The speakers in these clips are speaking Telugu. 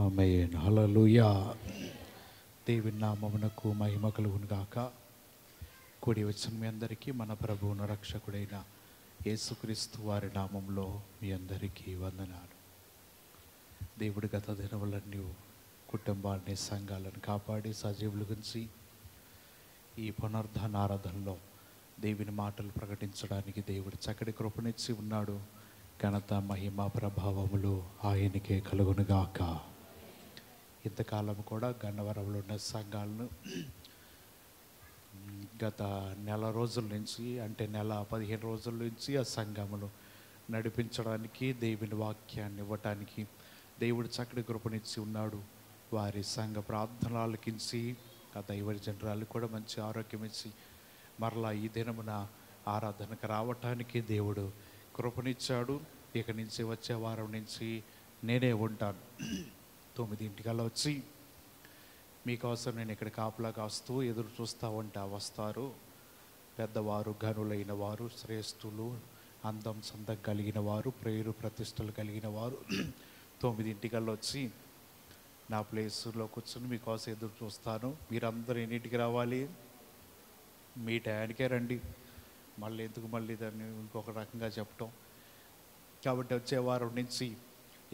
ఆమేన్. హల్లెలూయా. దేవుని నామమునకు మహిమ కలుగును గాక. కూడి వచ్చిన మీ అందరికీ మన ప్రభువును రక్షకుడైన యేసుక్రీస్తు వారి నామంలో మీ అందరికీ వందనాలు. దేవుడి గత దినములన్నీ కుటుంబాన్ని సంఘాలను కాపాడి సజీవులు గురించి ఈ పునరుద్ధాన ఆరాధనలో దేవుని మాటలు ప్రకటించడానికి దేవుడు చక్కటి కృపనిచ్చి ఉన్నాడు. ఘనత మహిమ ప్రభావములు ఆయనకే కలుగునుగాక. ఇంతకాలం కూడా గన్నవరంలో ఉన్న సంఘాలను గత నెల రోజుల నుంచి అంటే నెల 15 రోజుల నుంచి ఆ సంఘమును నడిపించడానికి దేవుని వాక్యాన్ని ఇవ్వటానికి దేవుడు చక్కటి కృపనిచ్చి ఉన్నాడు. వారి సంఘ ప్రార్థనలు ఆలకించి ఆ దైవజనురాలు కూడా మంచి ఆరోగ్యం ఇచ్చి మరలా ఈ దినమున ఆరాధనకు రావటానికి దేవుడు కృపనిచ్చాడు. ఇక నుంచి వచ్చే వారం నుంచి నేనే ఉంటాను. 9 వచ్చి మీకోసం నేను ఇక్కడ కాపలా కాస్తూ ఎదురు చూస్తూ ఉంటా. వస్తారు పెద్దవారు, ఘనులైన వారు, శ్రేష్ఠులు, అందం సందం కలిగిన వారు, ప్రేరు ప్రతిష్టలు కలిగిన వారు 9 వచ్చి నా ప్లేస్లో కూర్చొని మీకోసం ఎదురు చూస్తాను. మీరందరూ ఎన్నింటికి రావాలి? మీ టయానికే రండి. మళ్ళీ దాన్ని ఇంకొక రకంగా చెప్పటం. కాబట్టి వచ్చే వారం నుంచి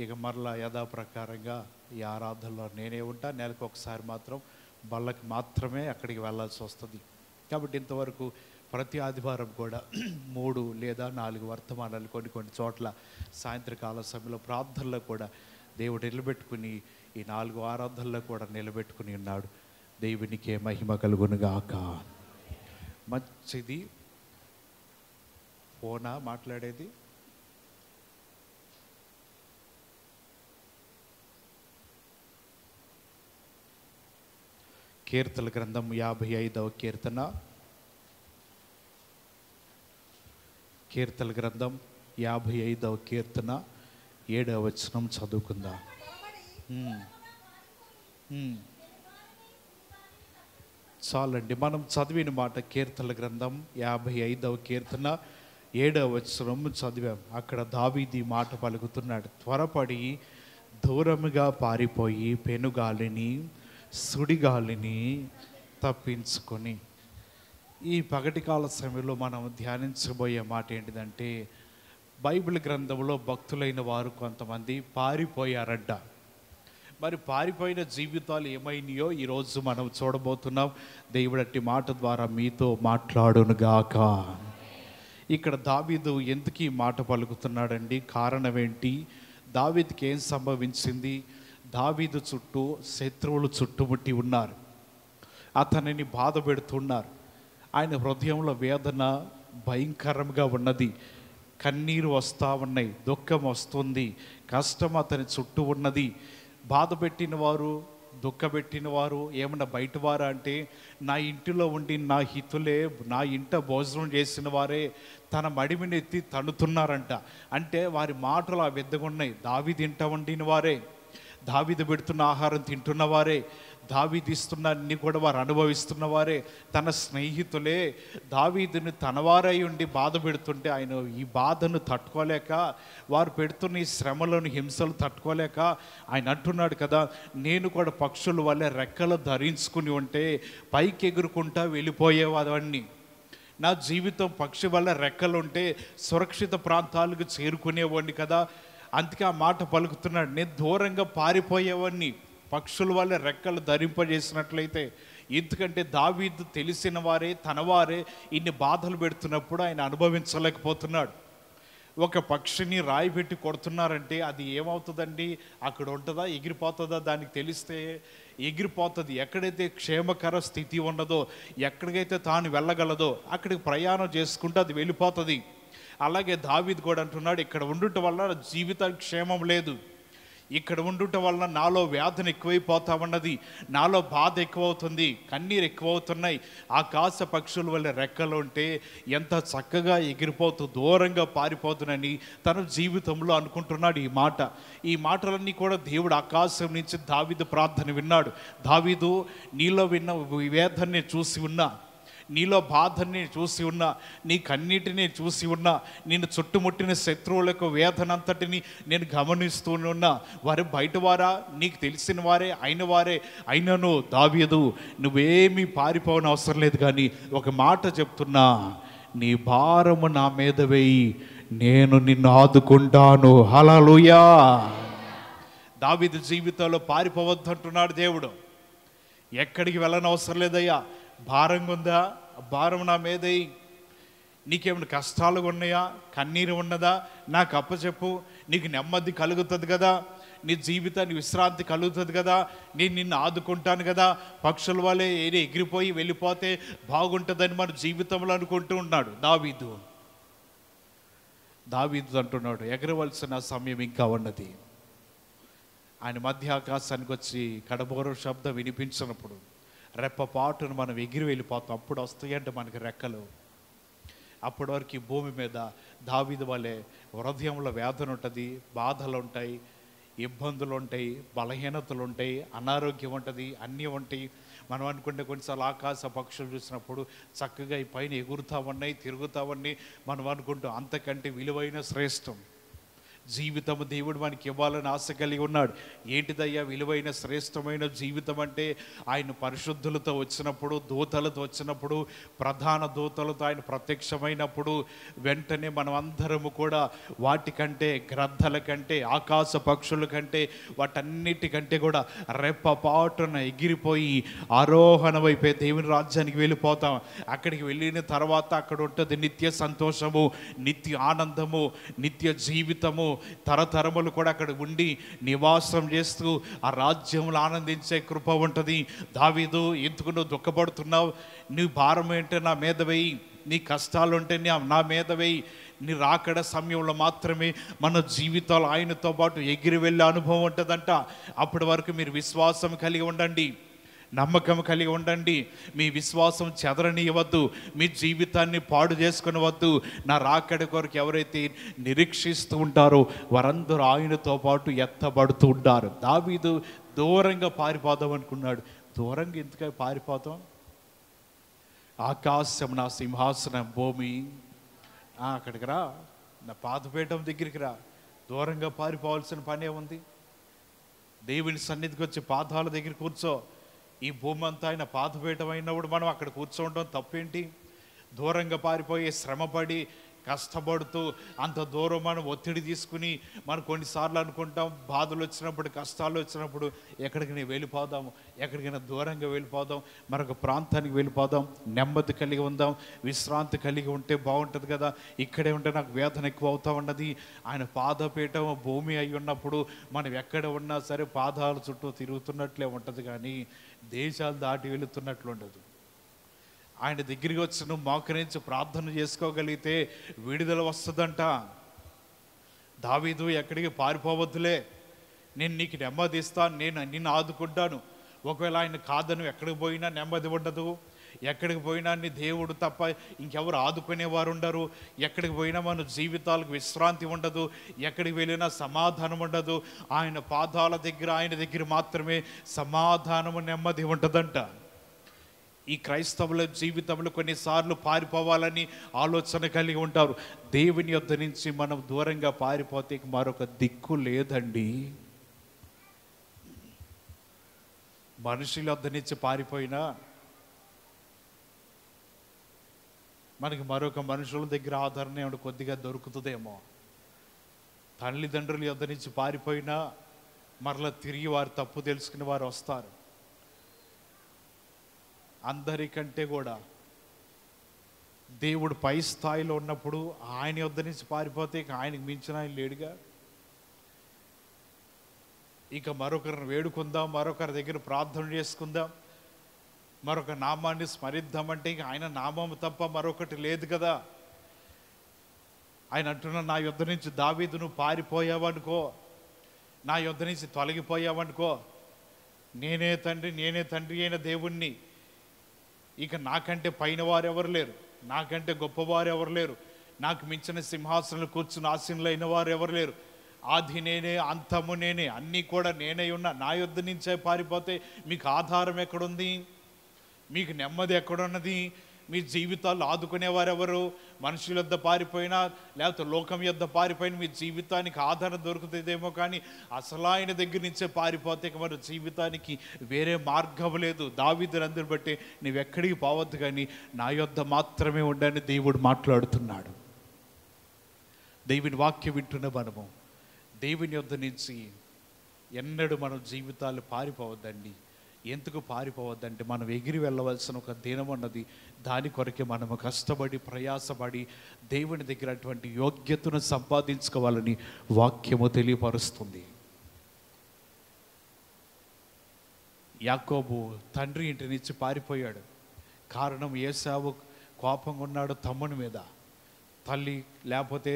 ఇక మరలా యథాప్రకారంగా ఈ ఆరాధనలో నేనే ఉంటా. నెలకు ఒకసారి మాత్రం బళ్ళకి మాత్రమే అక్కడికి వెళ్ళాల్సి వస్తుంది. కాబట్టి ఇంతవరకు ప్రతి ఆదివారం కూడా 3 లేదా 4 వర్తమానాలు కొన్ని చోట్ల సాయంత్రకాల సమయంలో ప్రార్థనలో కూడా దేవుడు నిలబెట్టుకుని ఈ 4 ఆరాధనలో కూడా నిలబెట్టుకుని ఉన్నాడు. దేవునికే మహిమ కలుగునుగాక. మంచిది. ఫోనా మాట్లాడేది? కీర్తన గ్రంథం 55వ కీర్తన. కీర్తన గ్రంథం 55వ కీర్తన 7వ వచనం చదువుకుందాం. చాలండి, మనం చదివిన మాట కీర్తన గ్రంథం 55వ కీర్తన 7వ వచనం చదివాం. అక్కడ దావీదు మాట పలుకుతున్నాడు. త్వరపడి దూరముగా పారిపోయి పెనుగాలిని సుడిగాలిని తప్పించుకొని. ఈ పగటి కాల సమయంలో మనం ధ్యానించబోయే మాట ఏంటిదంటే, బైబిల్ గ్రంథంలో భక్తులైన వారు కొంతమంది పారిపోయారంట. మరి పారిపోయిన జీవితాలు ఏమైనాయో ఈరోజు మనం చూడబోతున్నాం. దేవుడట్టి మాట ద్వారా మీతో మాట్లాడునుగాక. ఇక్కడ దావీదు ఎందుకు ఈ మాట పలుకుతున్నాడండి? కారణం ఏంటి? దావీదుకి ఏం సంభవించింది? దావీదు చుట్టూ శత్రువులు చుట్టుముట్టి ఉన్నారు. అతనిని బాధ పెడుతున్నారు. ఆయన హృదయంలో వేదన భయంకరంగా ఉన్నది. కన్నీరు వస్తూ ఉన్నాయి, దుఃఖం వస్తుంది, కష్టం అతని చుట్టూ ఉన్నది. బాధ పెట్టిన వారు, దుఃఖపెట్టిన వారు ఏమన్నా బయట వారా అంటే, నా ఇంటిలో ఉండి నా హితులే, నా ఇంట భోజనం చేసిన వారే తన మడిమినెత్తి తన్నుతున్నారంట. అంటే వారి మాటలు ఆ విధంగా దావీదు ఇంట వండిన వారే, దావీదు పెడుతున్న ఆహారం తింటున్న వారే, దావీదు ఇస్తున్న అన్ని కూడా వారు అనుభవిస్తున్న వారే, తన స్నేహితులే దావీదుని తనవారై ఉండి బాధ పెడుతుంటే ఆయన ఈ బాధను తట్టుకోలేక, వారు పెడుతున్న ఈ శ్రమలను హింసలు తట్టుకోలేక ఆయన అంటున్నాడు కదా, నేను కూడా పక్షుల వల్లే రెక్కలు ధరించుకుని ఉంటే పైకి ఎగురుకుంటా వెళ్ళిపోయేవాడిని. నా జీవితం పక్షి వల్ల రెక్కలుంటే సురక్షిత ప్రాంతాలకు చేరుకునేవాడిని కదా. అందుకే ఆ మాట పలుకుతున్నాడు. నేను దూరంగా పారిపోయేవాడిని పక్షుల వల్ల రెక్కలు ధరింపజేసినట్లయితే. ఎందుకంటే దావీదు తెలిసిన వారే, తనవారే ఇన్ని బాధలు పెడుతున్నప్పుడు ఆయన అనుభవించలేకపోతున్నాడు. ఒక పక్షిని రాయి పెట్టి కొడుతున్నారంటే అది ఏమవుతుందండి? అక్కడ ఉంటుందా? ఎగిరిపోతుందా? దానికి తెలిస్తే ఎగిరిపోతుంది. ఎక్కడైతే క్షేమకర స్థితి ఉన్నదో, ఎక్కడికైతే తాను వెళ్ళగలదో అక్కడికి ప్రయాణం చేసుకుంటూ అది వెళ్ళిపోతుంది. అలాగే దావీదు కూడా అంటున్నాడు, ఇక్కడ ఉండుట వల్ల జీవితానికి క్షేమం లేదు, ఇక్కడ ఉండుట వలన నాలో వేదన ఎక్కువైపోతా ఉన్నది, నాలో బాధ ఎక్కువవుతుంది, కన్నీరు ఎక్కువవుతున్నాయి. ఆకాశ పక్షుల వల్ల రెక్కలు ఉంటే ఎంత చక్కగా ఎగిరిపోతూ దూరంగా పారిపోతునని తన జీవితంలో అనుకుంటున్నాడు. ఈ మాటలన్నీ కూడా దేవుడు ఆకాశం నుంచి దావీదు ప్రార్థన విన్నాడు. దావీదు, నీలో విన్న వేదనని చూసి ఉన్నా, నీలో బాధని చూసి ఉన్నా, నీ కన్నీటిని చూసి ఉన్నా, నిన్ను చుట్టుముట్టిన శత్రువులకు వేదనంతటిని నేను గమనిస్తూ ఉన్నా. వారు బయట వారా, నీకు తెలిసిన వారే అయిన వారే అయినను దావీదు నువ్వేమీ పారిపోవని అవసరం లేదు, కానీ ఒక మాట చెప్తున్నా, నీ భారము నా మీద వేయి, నేను నిన్ను ఆదుకుంటాను. హల్లెలూయా. దావీదు జీవితంలో పారిపోవద్దు అంటున్నాడు దేవుడు. ఎక్కడికి వెళ్ళనవసరం లేదయ్యా, భారంగా ఉందా, భారం నా మీద, నీకేమైనా కష్టాలు ఉన్నాయా, కన్నీరు ఉన్నదా, నాకు అప్పచెప్పు, నీకు నెమ్మది కలుగుతుంది కదా, నీ జీవితాన్ని విశ్రాంతి కలుగుతుంది కదా, నేను నిన్ను ఆదుకుంటాను కదా. పక్షుల వలె ఎగిరిపోయి వెళ్ళిపోతే బాగుంటుందని మన జీవితంలో అనుకుంటూ ఉన్నాడు దావీదు. అంటున్నాడు, ఎగరవలసిన సమయం ఇంకా ఉన్నది. ఆయన మధ్య ఆకాశానికి వచ్చి కడబోర శబ్దం వినిపించినప్పుడు రెప్పపాటును మనం ఎగిరి వెళ్ళిపోతాం. అప్పుడు వస్తాయంటే మనకి రెక్కలు. అప్పటి వరకు ఈ భూమి మీద దావీదు వలె హృదయంలో వేదన ఉంటుంది, బాధలు ఉంటాయి, ఇబ్బందులు ఉంటాయి, బలహీనతలు ఉంటాయి, అనారోగ్యం ఉంటుంది, అన్నీ ఉంటాయి. మనం అనుకుంటే కొన్నిసార్లు ఆకాశ పక్షులు చూసినప్పుడు చక్కగా ఈ పైన ఎగురుతా ఉన్నాయి, తిరుగుతా ఉన్నాయి, మనం అనుకుంటాం అంతకంటే విలువైన శ్రేష్టం జీవితము దేవుడు మనకి ఇవ్వాలని ఆశ కలిగి ఉన్నాడు. ఏంటిదయ్యా విలువైన శ్రేష్టమైన జీవితం అంటే? ఆయన పరిశుద్ధులతో వచ్చినప్పుడు, దూతలతో వచ్చినప్పుడు, ప్రధాన దూతలతో ఆయన ప్రత్యక్షమైనప్పుడు వెంటనే మనం అందరము కూడా వాటికంటే, గ్రద్దల కంటే, ఆకాశ పక్షుల కంటే, వాటన్నిటికంటే కూడా రెప్పపాటున ఎగిరిపోయి ఆరోహణ వైపే దేవుని రాజ్యానికి వెళ్ళిపోతాం. అక్కడికి వెళ్ళిన తర్వాత అక్కడ ఉంటుంది నిత్య సంతోషము, నిత్య ఆనందము, నిత్య జీవితము, తరతరములు కూడా అక్కడ ఉండి నివాసం చేస్తూ ఆ రాజ్యంలో ఆనందించే కృప ఉంటుంది. దావీదు, ఎందుకు నువ్వు దుఃఖపడుతున్నావు? నీ భారం ఏంటో నా మీద వేయి, నీ కష్టాలు ఉంటే నా మీద వేయి. నీ రాకడ సమయంలో మాత్రమే మన జీవితాలు ఆయనతో పాటు ఎగిరి వెళ్ళే అనుభవం ఉంటుందంట. అప్పటి వరకు మీరు విశ్వాసం కలిగి ఉండండి, నమ్మకం కలిగి ఉండండి, మీ విశ్వాసం చెదరనివ్వద్దు, మీ జీవితాన్ని పాడు చేసుకునవద్దు. నా రాకడ కొరకు ఎవరైతే నిరీక్షిస్తూ ఉంటారో వారందరూ ఆయనతో పాటు ఎత్తబడుతూ ఉంటారు. దావీదు దూరంగా పారిపోదాం అనుకున్నాడు. దూరంగా ఎందుకు పారిపోతాం? ఆకాశం నా సింహాసనం, భూమి అక్కడికి రా, నా పాదపీఠం దగ్గరికి రా. దూరంగా పారిపోవాల్సిన పనే ఉంది? దేవుని సన్నిధికి వచ్చి పాదాల దగ్గర కూర్చో. ఈ భూమి అంతా ఆయన పాదపీఠం అయినప్పుడు మనం అక్కడ కూర్చోవడం తప్పేంటి? దూరంగా పారిపోయి శ్రమపడి కష్టపడుతూ అంత దూరం మనం ఒత్తిడి తీసుకుని మనం కొన్నిసార్లు అనుకుంటాం, బాధలు వచ్చినప్పుడు, కష్టాలు వచ్చినప్పుడు ఎక్కడికి వెళ్ళిపోదాము, ఎక్కడికైనా దూరంగా వెళ్ళిపోదాం, మరొక ప్రాంతానికి వెళ్ళిపోదాం, నెమ్మది కలిగి ఉందాం, విశ్రాంతి కలిగి ఉంటే బాగుంటుంది కదా, ఇక్కడే ఉంటే నాకు వేదన ఎక్కువ అవుతా ఉన్నది. ఆయన పాదపీఠం భూమి అయి ఉన్నప్పుడు మనం ఎక్కడ ఉన్నా సరే పాదాల చుట్టూ తిరుగుతున్నట్లే ఉంటుంది, కానీ దేశాలు దాటి వెళుతున్నట్లు ఉండదు. ఆయన దగ్గరికి వచ్చి నువ్వు మోకరించి ప్రార్థన చేసుకోగలిగితే విడుదల వస్తుందంట. దావీదు, ఎక్కడికి పారిపోవద్దులే, నేను నీకు నెమ్మది ఇస్తాను, నేను నిన్ను ఆదుకుంటాను. ఒకవేళ ఆయన కాదను ఎక్కడికి పోయినా నెమ్మది ఉండదు, ఎక్కడికి పోయినా నీ దేవుడు తప్ప ఇంకెవరు ఆదుకునేవారు ఉండరు, ఎక్కడికి పోయినా మన జీవితాలకు విశ్రాంతి ఉండదు, ఎక్కడికి వెళ్ళినా సమాధానం ఉండదు. ఆయన పాదాల దగ్గర, ఆయన దగ్గర మాత్రమే సమాధానము, నెమ్మది ఉంటుందంట. ఈ క్రైస్తవుల జీవితంలో కొన్నిసార్లు పారిపోవాలని ఆలోచన కలిగి ఉంటారు. దేవుని యొద్ద నుంచి మనం దూరంగా పారిపోతే మరొక దిక్కు లేదండి. మనుషుల యొద్ద నుంచి పారిపోయినా మనకి మరొక మనుషుల దగ్గర ఆదరణ ఏమైనా కొద్దిగా దొరుకుతుందేమో. తల్లిదండ్రుల యొద్ద నుంచి పారిపోయినా మరలా తిరిగి వారు తప్పు తెలుసుకుని వారు వస్తారు. అందరికంటే కూడా దేవుడు పై స్థాయిలో ఉన్నప్పుడు ఆయన యొద్ద నుంచి పారిపోతే ఇక ఆయనకు మించిన ఆయన లేడుగా. ఇక మరొకరిని వేడుకుందాం, మరొకరి దగ్గర ప్రార్థన చేసుకుందాం, మరొక నామాన్ని స్మరిద్దామంటే ఇక ఆయన నామం తప్ప మరొకటి లేదు కదా. ఆయన అంటున్నా, నా యొద్ద నుంచి దావీదు నువ్వు పారిపోయావనుకో, నా యొద్ద నుంచి తొలగిపోయావనుకో, నేనే తండ్రి అయిన దేవుణ్ణి, ఇక నాకంటే పైన వారు ఎవరు లేరు, నాకంటే గొప్పవారు ఎవరు లేరు, నాకు మించిన సింహాసనంలో కూర్చుని ఆసీనులైన వారు ఎవరు లేరు, ఆది నేనే, అంతము నేనే, అన్నీ కూడా నేనే ఉన్నా. నా యొద్ద నుంచే పారిపోతే మీకు ఆధారం ఎక్కడుంది, మీకు నెమ్మది ఎక్కడున్నది? మీ జీవితాలు ఆదుకునేవారెవరు? మనుషుల యొద్ద పారిపోయినా లేకపోతే లోకం యొద్ద పారిపోయిన మీ జీవితానికి ఆధారం దొరుకుతుందేమో, కానీ అసలు ఆయన దగ్గర నుంచే పారిపోతే మరి జీవితానికి వేరే మార్గం లేదు. దావీదుని అందరిని బట్టి నువ్వెక్కడికి పోవద్దు, కానీ నా యొద్ద మాత్రమే ఉండని దేవుడు మాట్లాడుతున్నాడు. దేవుని వాక్యం వింటున్న మనము దేవుని యొద్ద నుంచి ఎన్నడూ మనం జీవితాలు పారిపోవద్దండి. ఎందుకు పారిపోవద్దంటే మనం ఎగిరి వెళ్ళవలసిన ఒక దినం ఉన్నది. దాని కొరకే మనము కష్టపడి ప్రయాసపడి దేవుని దగ్గర అటువంటి యోగ్యతను సంపాదించుకోవాలని వాక్యము తెలియపరుస్తుంది. యాకోబు తండ్రి ఇంటి నుంచి పారిపోయాడు. కారణం ఏశావు కోపంగా ఉన్నాడు తమ్ముని మీద. తల్లి లేకపోతే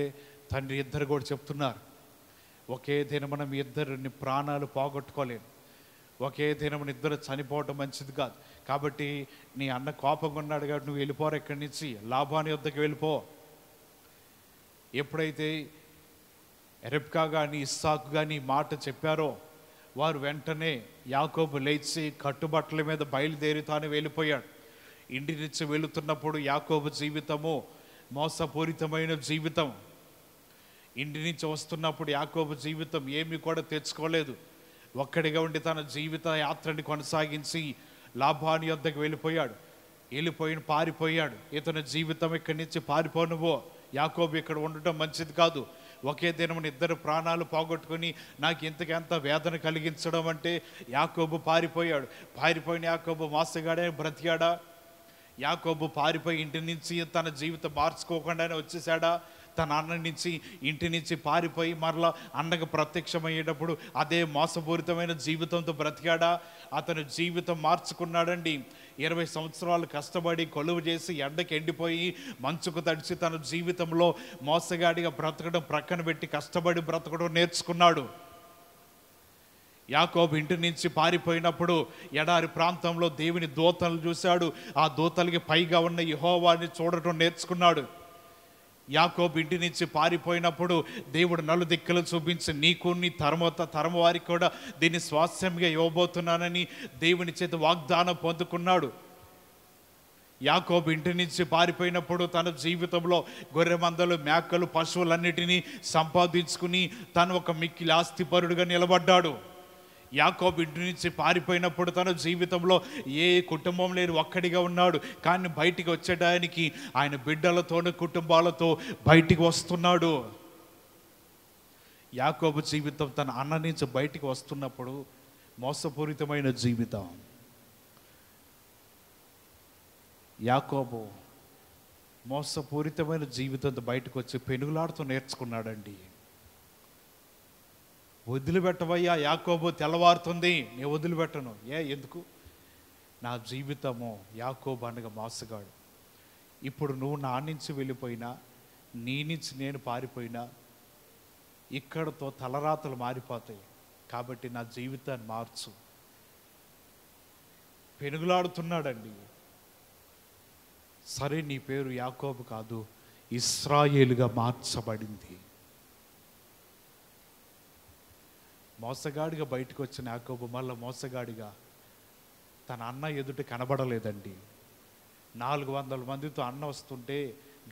తండ్రి ఇద్దరు కూడా చెప్తున్నారు, ఒకే దినమున మీ ఇద్దరిని ప్రాణాలు పోగొట్టుకోలేను, ఒకే దినమున ఇద్దరు చనిపోవటం మంచిది కాదు, కాబట్టి నీ అన్న కోపంగా ఉన్నాడు కాబట్టి నువ్వు వెళ్ళిపోరు ఇక్కడి నుంచి, లాబాను యొద్దకు వెళ్ళిపో. ఎప్పుడైతే రెబ్కా కానీ ఇస్సాకు కానీ మాట చెప్పారో వారు వెంటనే యాకోబు లేచి కట్టుబట్టల మీద బయలుదేరి తాను వెళ్ళిపోయాడు. ఇంటి నుంచి వెళుతున్నప్పుడు యాకోబు జీవితము మోసపూరితమైన జీవితం. ఇంటి నుంచి వస్తున్నప్పుడు యాకోబు జీవితం ఏమీ కూడా తెచ్చుకోలేదు. ఒక్కడిగా ఉండి తన జీవిత యాత్రని కొనసాగించి లాబాను యొద్దకు వెళ్ళిపోయాడు. పారిపోయాడు. ఇతని జీవితం ఇక్కడి నుంచి పారిపోనువో, యాకోబు ఇక్కడ ఉండటం మంచిది కాదు. ఒకే దినమున ఇద్దరు ప్రాణాలు పోగొట్టుకుని నాకు ఇంతకెంత వేదన కలిగించడం అంటే యాకోబు పారిపోయాడు. పారిపోయిన యాకోబు మోసగాడే బ్రతికాడా? యాకోబు పారిపోయి ఇంటి నుంచి తన జీవితం మార్చుకోకుండానే వచ్చేసాడా? తన అన్న నుంచి ఇంటి నుంచి పారిపోయి మరలా అన్నకు ప్రత్యక్షమయ్యేటప్పుడు అదే మోసపూరితమైన జీవితంతో బ్రతికాడా? అతను జీవితం మార్చుకున్నాడండి. 20 సంవత్సరాలు కష్టపడి కొలువు చేసి ఎండకి ఎండిపోయి మంచుకు తడిచి తన జీవితంలో మోసగాడిగా బ్రతకడం ప్రక్కన పెట్టి కష్టపడి బ్రతకడం నేర్చుకున్నాడు. యాకోబు ఇంటి నుంచి పారిపోయినప్పుడు ఎడారి ప్రాంతంలో దేవుని దూతలు చూశాడు. ఆ దూతలకి పైగా ఉన్న యెహోవాని చూడటం నేర్చుకున్నాడు. యాకోబు ఇంటి నుంచి పారిపోయినప్పుడు దేవుడు నలుదిక్కులు చూపించి నీకు నీ తరము వారికి కూడా దీన్ని స్వాస్థ్యంగా ఇవ్వబోతున్నానని దేవుని చేత వాగ్దానం పొందుకున్నాడు. యాకోబు ఇంటి నుంచి పారిపోయినప్పుడు తన జీవితంలో గొర్రె మందలు, మేకలు, పశువులన్నిటినీ సంపాదించుకుని తను ఒక మిక్కిలి ఆస్తిపరుడుగా నిలబడ్డాడు. యాకోబు ఇంటి నుంచి పారిపోయినప్పుడు తన జీవితంలో ఏ కుటుంబం లేని ఒక్కడిగా ఉన్నాడు. కానీ బయటికి వచ్చేటానికి ఆయన బిడ్డలతోనూ కుటుంబాలతో బయటికి వస్తున్నాడు. యాకోబు జీవితం తన అన్న నుంచి బయటికి వస్తున్నప్పుడు మోసపూరితమైన జీవితం. యాకోబు మోసపూరితమైన జీవితంతో బయటకు వచ్చి పెనుగులాడుతూ నేర్చుకున్నాడండి. వదిలిపెట్టవయ్యా యాకోబు, తెల్లవారుతుంది, నేను వదిలిపెట్టను. ఎందుకు? నా జీవితము యాకోబు అనగా మోసగాడు. ఇప్పుడు నువ్వు నా నుంచి వెళ్ళిపోయినా, నీ నుంచి నేను పారిపోయినా ఇక్కడతో తలరాతలు మారిపోతాయి. కాబట్టి నా జీవితాన్ని మార్చు. పెనుగులాడుతున్నాడండి. సరే, నీ పేరు యాకోబు కాదు, ఇశ్రాయేలుగా మార్చబడింది. మోసగాడిగా బయటకు వచ్చిన యాకోబు మళ్ళీ మోసగాడిగా తన అన్న ఎదుట కనబడలేదండి. 400 మందితో అన్న వస్తుంటే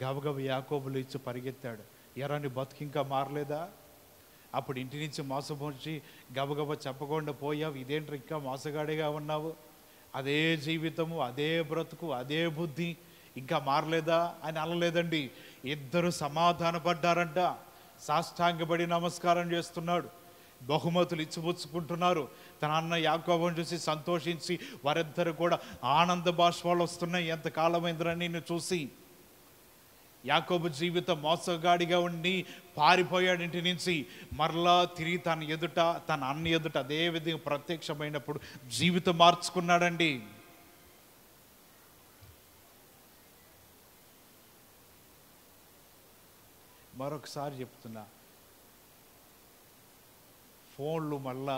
గబగబ యాకోబులు ఇచ్చి పరిగెత్తాడు. ఎరా నీ బతుకు ఇంకా మారలేదా? అప్పుడు ఇంటి నుంచి మోసపోచి గబగబ చెప్పకుండా పోయావు, ఇదేంటి ఇంకా మోసగాడిగా ఉన్నావు? అదే జీవితము, అదే బ్రతుకు, అదే బుద్ధి, ఇంకా మారలేదా అని అనలేదండి. ఇద్దరు సమాధానపడ్డారంట. సాష్టాంగపడి నమస్కారం చేస్తున్నాడు. బహుమతులు ఇచ్చిపుచ్చుకుంటున్నారు. తన అన్న యాకోబుని చూసి సంతోషించి వారిద్దరు కూడా ఆనంద బాష్పాలు వస్తున్నాయి. ఎంతకాలమైందిరా నిన్ను చూసి. యాకోబు జీవితం మోసగాడిగా ఉండి పారిపోయాడు ఇంటి నుంచి. మరలా తిరిగి తన అన్న ఎదుట అదే విధంగా ప్రత్యక్షమైనప్పుడు జీవితం మార్చుకున్నాడండి. మరొకసారి చెప్తున్నా, ఫోన్లు మళ్ళా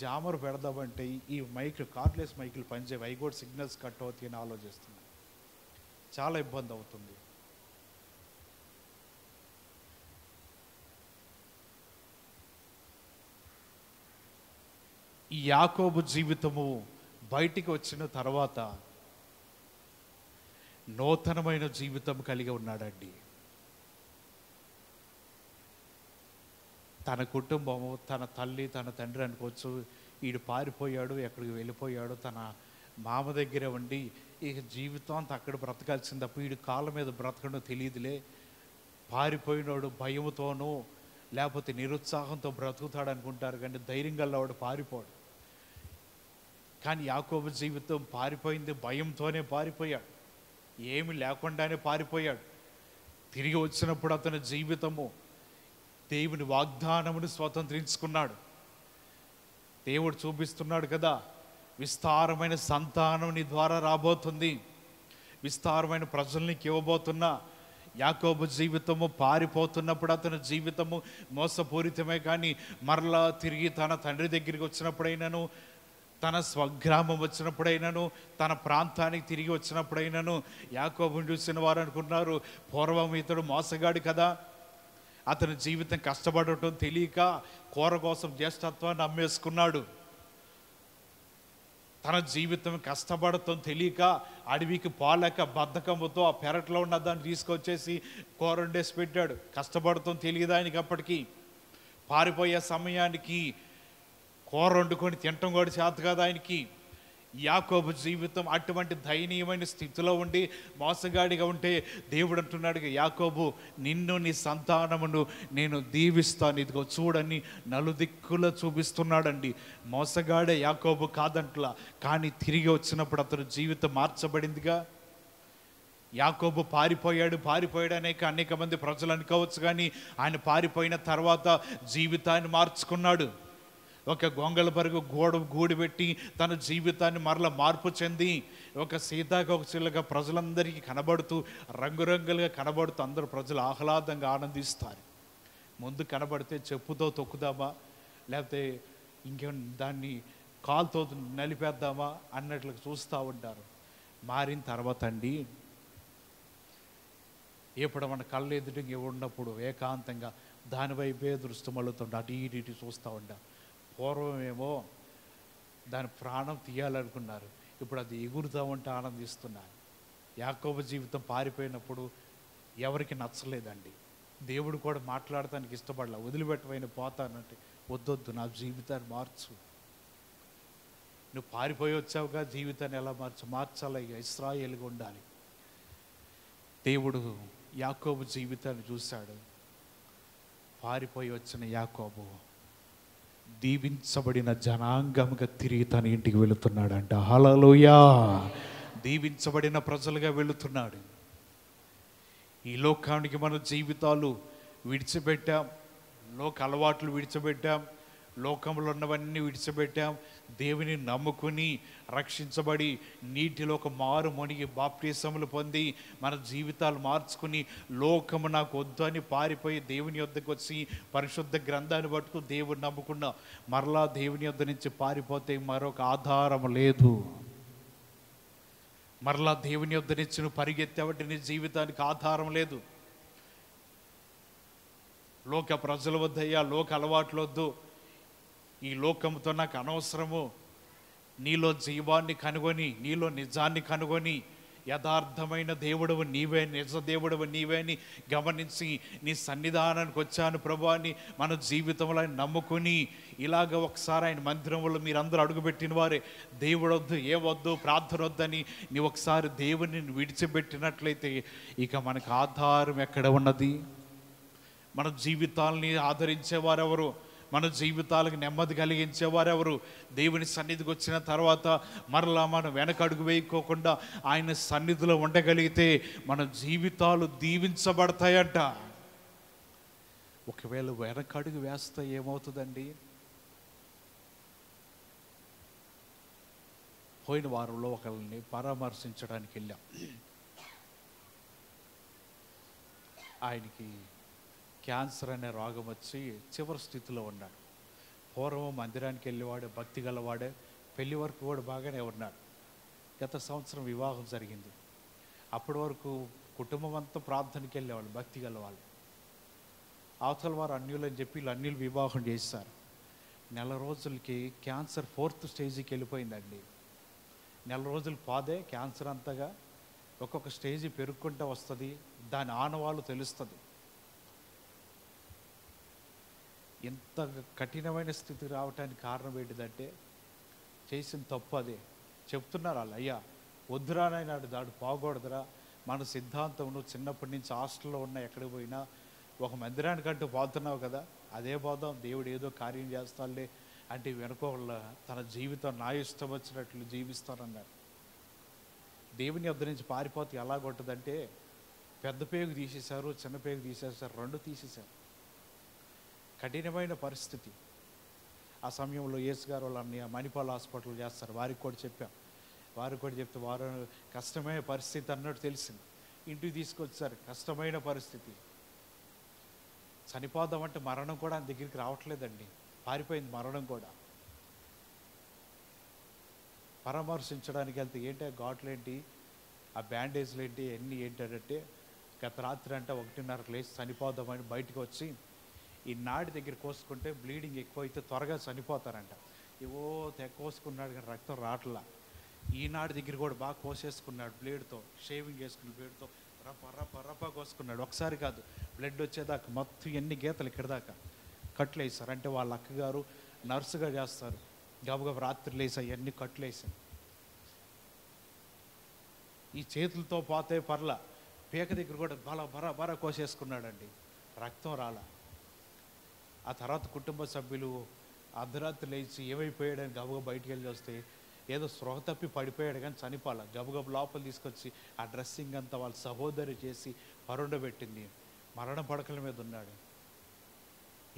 జామర్ పెడదామంటే ఈ మైకులు, కార్డ్లెస్ మైకులు పనిచేయవు, అవి కూడా సిగ్నల్స్ కట్ అవుతాయి అని ఆలోచిస్తున్నాను. చాలా ఇబ్బంది అవుతుంది. ఈ యాకోబు జీవితము బయటికి వచ్చిన తర్వాత నూతనమైన జీవితం కలిగి ఉన్నాడండి. తన కుటుంబము, తన తల్లి, తన తండ్రి అనుకోవచ్చు, ఈడు పారిపోయాడు, ఎక్కడికి వెళ్ళిపోయాడు, తన మామ దగ్గర ఉండి ఇక జీవితం అంతా అక్కడ బ్రతకాల్సింది తప్ప వీడి కాళ్ళ మీద బ్రతకడం తెలియదులే, పారిపోయినోడు భయముతోనూ లేకపోతే నిరుత్సాహంతో బ్రతుకుతాడు అనుకుంటారు, కానీ ధైర్యం గలవాడు పారిపోడు. కానీ యాకోబు జీవితం పారిపోయింది, భయంతోనే పారిపోయాడు, ఏమి లేకుండానే పారిపోయాడు. తిరిగి వచ్చినప్పుడు అతని జీవితము దేవుని వాగ్దానమును స్వతంత్రించుకున్నాడు. దేవుడు చూపిస్తున్నాడు కదా, విస్తారమైన సంతానం నీ ద్వారా రాబోతుంది, విస్తారమైన ప్రజల్నికి ఇవ్వబోతున్నా. యాకోబు జీవితము పారిపోతున్నప్పుడు అతని జీవితము మోసపూరితమే, కానీ మరలా తిరిగి తన తండ్రి దగ్గరికి వచ్చినప్పుడైనాను, తన స్వగ్రామం వచ్చినప్పుడైనాను, తన ప్రాంతానికి తిరిగి వచ్చినప్పుడైనాను యాకోబుని చూసిన వారు అనుకున్నారు, పూర్వం ఇతడు మోసగాడు కదా, అతని జీవితం కష్టపడటం తెలియక కూర కోసం జ్యేష్ఠత్వాన్ని అమ్మేసుకున్నాడు. తన జీవితం కష్టపడటం తెలియక అడవికి పోలేక బద్ధకంతో ఆ పెరట్లో ఉన్న దాన్ని తీసుకొచ్చేసి కూర వండేసి పెట్టాడు. కష్టపడటం తెలియదు ఆయనకి. అప్పటికి పారిపోయే సమయానికి కూర వండుకొని తినటం కూడా చేత కాదు ఆయనకి. యాకోబు జీవితం అటువంటి దయనీయమైన స్థితిలో ఉండి మోసగాడిగా ఉంటే దేవుడు అంటున్నాడు, యాకోబు నిన్ను నీ సంతానమును నేను దీవిస్తాను, ఇదిగో చూడని నలుదిక్కులో చూపిస్తున్నాడండి. మోసగాడే యాకోబు కాదంట్లా, కానీ తిరిగి వచ్చినప్పుడు అతని జీవితం మార్చబడిందిగా. యాకోబు పారిపోయాడు అనేక మంది ప్రజలు అనుకోవచ్చు, కానీ ఆయన పారిపోయిన తర్వాత జీవితాన్ని మార్చుకున్నాడు. ఒక గొంగళ పరుగు గూడు పెట్టి తన జీవితాన్ని మరలా మార్పు చెంది ఒక సీతాకోకచిలుగా ప్రజలందరికీ కనబడుతూ రంగురంగులుగా కనబడుతూ అందరూ ప్రజలు ఆహ్లాదంగా ఆనందిస్తారు. ముందు కనబడితే చెప్పుతో తొక్కుదామా, లేకపోతే ఇంకేం దాన్ని కాలుతో నలిపేద్దామా అన్నట్లు చూస్తూ ఉంటారు. మారిన తర్వాత అండి, ఎప్పుడు మన కళ్ళు ఎదుటికి ఉన్నప్పుడు ఏకాంతంగా దానివైపే దృష్టి మళ్ళుతుండే అటు ఇటు చూస్తూ ఉంటాం. పూర్వమేమో దాని ప్రాణం తీయాలనుకున్నారు, ఇప్పుడు అది ఎగురుతూ ఉంటే ఆనందిస్తున్నారు. యాకోబు జీవితం పారిపోయినప్పుడు ఎవరికి నచ్చలేదండి. దేవుడు కూడా మాట్లాడటానికి ఇష్టపడలే, వదిలిపెట్టమైన పోతానంటే వద్దొద్దు, నా జీవితాన్ని మార్చు, నువ్వు పారిపోయి వచ్చావుగా, జీవితాన్ని ఎలా మార్చాలి, ఇశ్రాయేలుగా ఉండాలి. దేవుడు యాకోబు జీవితాన్ని చూశాడు. పారిపోయి వచ్చిన యాకోబు దీవించబడిన జనాంగముగా తిరిగి తన ఇంటికి వెళుతున్నాడంట. హల్లెలూయా! దీవించబడిన ప్రజలుగా వెళుతున్నాడు. ఈ లోకానికి మన జీవితాలు విడిచిపెట్టాం, లోక అలవాట్లు విడిచిపెట్టాం, లోకంలో ఉన్నవన్నీ విడిచిపెట్టాం. దేవుని నమ్ముకుని రక్షించబడి నీటిలో ఒక మారు మునిగి బాప్టిసములు పొంది మన జీవితాలు మార్చుకుని లోకము నాకు వద్దు అని పారిపోయి దేవుని యొద్దకు వచ్చి పరిశుద్ధ గ్రంథాన్ని పట్టుకు దేవుని నమ్ముకున్నా. మరలా దేవుని యొద్ద నుంచి పారిపోతే మరొక ఆధారం లేదు. మరలా దేవుని యొద్ద నుంచి నువ్వు పరిగెత్తావంటే నీ జీవితానికి ఆధారం లేదు. లోక ప్రజల వద్దయ్యా, లోక అలవాట్లు వద్దు, ఈ లోకంతో నాకు అనవసరము, నీలో జీవాన్ని కనుగొని నీలో నిజాన్ని కనుగొని యథార్థమైన దేవుడవు నీవే, నిజ దేవుడవు నీవే అని గమనించి నీ సన్నిధానానికి వచ్చాను ప్రభు అని మన జీవితంలో ఆయన నమ్ముకుని ఇలాగ ఒకసారి ఆయన మందిరంలో మీరందరూ అడుగుపెట్టిన వారే, దేవుడు వద్దు, ఏ వద్దు, ప్రార్థన వద్దని నీ ఒకసారి దేవుని విడిచిపెట్టినట్లయితే ఇక మనకు ఆధారం ఎక్కడ ఉన్నది? మన జీవితాలని ఆదరించేవారెవరు? మన జీవితాలకు నెమ్మది కలిగించేవారెవరు? దేవుని సన్నిధికి వచ్చిన తర్వాత మరలా మనం వెనకడుగు వేయకోకుండా ఆయన సన్నిధిలో ఉండగలిగితే మన జీవితాలు దీవించబడతాయంట. ఒకవేళ వెనకడుగు వేస్తే ఏమవుతుందండి? పోయిన వారంలో ఒకరిని పరామర్శించడానికి వెళ్ళాం. ఆయనకి క్యాన్సర్ అనే రోగం వచ్చి చివరి స్థితిలో ఉన్నాడు. పూర్వం మందిరానికి వెళ్ళేవాడే, భక్తి గలవాడే, పెళ్లి వరకు కూడా బాగానే ఉన్నాడు. గత సంవత్సరం వివాహం జరిగింది. అప్పటి వరకు కుటుంబం అంతా ప్రార్థనకి వెళ్ళేవాళ్ళు, భక్తి గలవాళ్ళు. అవతల వారు అన్యులు అని చెప్పి వీళ్ళు అన్యులు వివాహం చేశారు. నెల రోజులకి క్యాన్సర్ 4th స్టేజ్కి వెళ్ళిపోయిందండి. నెల రోజులు పాదే క్యాన్సర్ అంతగా ఒక్కొక్క స్టేజ్ పెరుగుకుంటూ వస్తుంది, దాని ఆనవాళ్ళు తెలుస్తుంది. ఎంత కఠినమైన స్థితి రావటానికి కారణం ఏంటిదంటే చేసిన తప్పు అదే. చెప్తున్నారు వాళ్ళు, అయ్యా వద్దురా నాడు దాడు పోకూడదురా, మన సిద్ధాంతం నువ్వు చిన్నప్పటి నుంచి హాస్టల్లో ఉన్నా ఎక్కడికి పోయినా ఒక మందిరానికంటూ పోతున్నావు కదా, అదే పోదాం, దేవుడు ఏదో కార్యం చేస్తాడులే అంటే వెనుకోళ్ళ తన జీవితం నా ఇష్టం వచ్చినట్లు జీవిస్తానన్నారు. దేవుని యొద్ద నుంచి పారిపోతే ఎలాగుంటుందంటే పెద్ద పేగు తీసేశారు, చిన్న పేగు తీసేశారు, రెండు తీసేశారు. కఠినమైన పరిస్థితి. ఆ సమయంలో యేసు గారు వాళ్ళు అన్నయ్య మణిపాల్ హాస్పిటల్ చేస్తారు, వారికి కూడా చెప్పాం. వారికి కూడా చెప్తే వారు కష్టమైన పరిస్థితి అన్నట్టు తెలిసింది. ఇంటికి తీసుకొచ్చారు, కష్టమైన పరిస్థితి. చనిపోదామంటే మరణం కూడా ఆయన దగ్గరికి రావట్లేదండి, పారిపోయింది మరణం కూడా. పరామర్శించడానికి వెళ్తే ఏంటి ఆ ఘాట్లు ఏంటి, ఆ బ్యాండేజ్లు ఏంటి, అన్నీ ఏంటంటే గత రాత్రి అంటే 1:30కు లేచి చనిపోదామని బయటకు వచ్చి ఈ నాడి దగ్గర కోసుకుంటే బ్లీడింగ్ ఎక్కువ అయితే త్వరగా చనిపోతారంట. ఏవో కోసుకున్నాడు కానీ రక్తం రావట్లా. ఈ నాడి దగ్గర కూడా బాగా కోసేసుకున్నాడు బ్లేడ్తో, షేవింగ్ చేసుకున్న బ్లేడ్తో రప్ప కోసుకున్నాడు. ఒకసారి కాదు, బ్లడ్ వచ్చేదాకా మొత్తం ఎన్ని గీతలు ఇక్కడ దాకా కట్లు వేస్తారు. అంటే వాళ్ళ అక్కగారు నర్సుగా చేస్తారు, గబగబ రాత్రి లేసి అవన్నీ కట్లు వేసారు. ఈ చేతులతో పోతే పర్ల, పీక దగ్గర కూడా బర కోసేసుకున్నాడండి, రక్తం రాలా. ఆ తర్వాత కుటుంబ సభ్యులు అర్ధరాత్రి లేచి ఏమైపోయాడని గబగబ బయటికి వెళ్ళి వస్తే ఏదో స్పృహ తప్పి పడిపోయాడు కానీ చనిపోలే. గబగబ లోపల తీసుకొచ్చి ఆ డ్రెస్సింగ్ అంతా వాళ్ళ సహోదరి చేసి పరుండబెట్టింది. మరణ పడకల మీద ఉన్నాడు,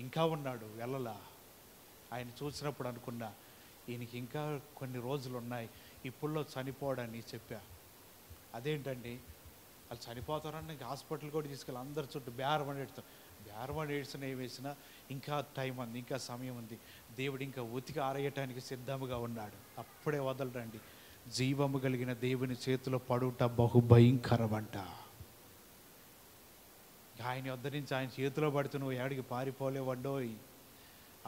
ఇంకా ఉన్నాడు, వెళ్ళలా. ఆయన చూసినప్పుడు అనుకున్నా ఈయనకి ఇంకా కొన్ని రోజులు ఉన్నాయి, ఇప్పుడులో చనిపోవడాన్ని చెప్పా. అదేంటండి వాళ్ళు చనిపోతారని హాస్పిటల్ కూడా తీసుకెళ్ళి అందరి చుట్టూ బేరమని ఏడ్చిన వేసినా ఇంకా టైం ఉంది, ఇంకా సమయం ఉంది, దేవుడు ఇంకా ఉతికి ఆరేయటానికి సిద్ధముగా ఉన్నాడు. అప్పుడే వదలరండి. జీవము కలిగిన దేవుని చేతిలో పడుట బహుభయంకరమంట. ఆయన వద్ద నుంచి ఆయన చేతిలో పడితే నువ్వు ఏడికి పారిపోలేవండోయ్.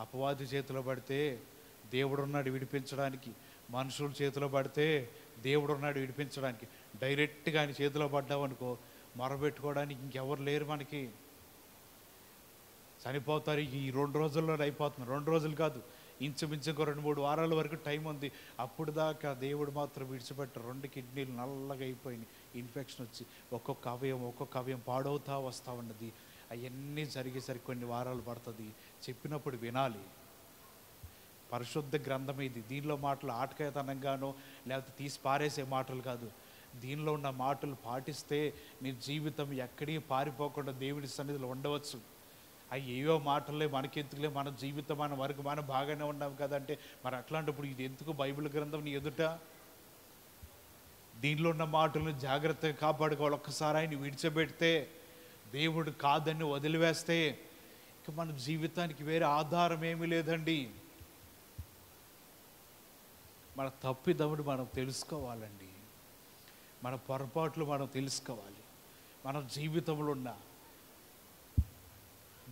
అపవాది చేతిలో పడితే దేవుడున్నాడు విడిపించడానికి, మనుషుల చేతిలో పడితే దేవుడున్నాడు విడిపించడానికి. డైరెక్ట్గా ఆయన చేతిలో పడ్డావనుకో మొరబెట్టుకోవడానికి ఇంకెవరు లేరు మనకి. చనిపోతారు ఈ 2 రోజుల్లో అయిపోతుంది. 2 రోజులు కాదు, ఇంచుమించు 2-3 వారాల వరకు టైం ఉంది. అప్పుడు దాకా దేవుడు మాత్రం విడిచిపెట్టారు. 2 కిడ్నీలు నల్లగా అయిపోయినాయి, ఇన్ఫెక్షన్ వచ్చి ఒక్కొక్క అవయం పాడవుతా వస్తూ ఉన్నది. అవన్నీ జరిగేసరికి కొన్ని వారాలు పడుతుంది. చెప్పినప్పుడు వినాలి. పరిశుద్ధ గ్రంథం ఇది. దీనిలో మాటలు ఆటకాయతనంగానో లేకపోతే తీసి పారేసే మాటలు కాదు. దీనిలో ఉన్న మాటలు పాటిస్తే నీ జీవితం ఎక్కడికి పారిపోకుండా దేవుడి సన్నిధిలో ఉండవచ్చు. అవి ఏవో మాటలే మనకెందుకులే, మన జీవితం మన వరకు మనం బాగానే ఉన్నాం కదంటే మరి అట్లాంటప్పుడు ఇది ఎందుకు బైబిల్ గ్రంథం నీ ఎదుట? దీనిలో ఉన్న మాటలను జాగ్రత్తగా కాపాడుకోవాలి. ఒక్కసారి ఆయన విడిచిపెడితే, దేవుడు కాదని వదిలివేస్తే ఇక మన జీవితానికి వేరే ఆధారం ఏమీ లేదండి. మన తప్పిదముడు మనం తెలుసుకోవాలండి, మన పొరపాట్లు మనం తెలుసుకోవాలి. మన జీవితంలో ఉన్న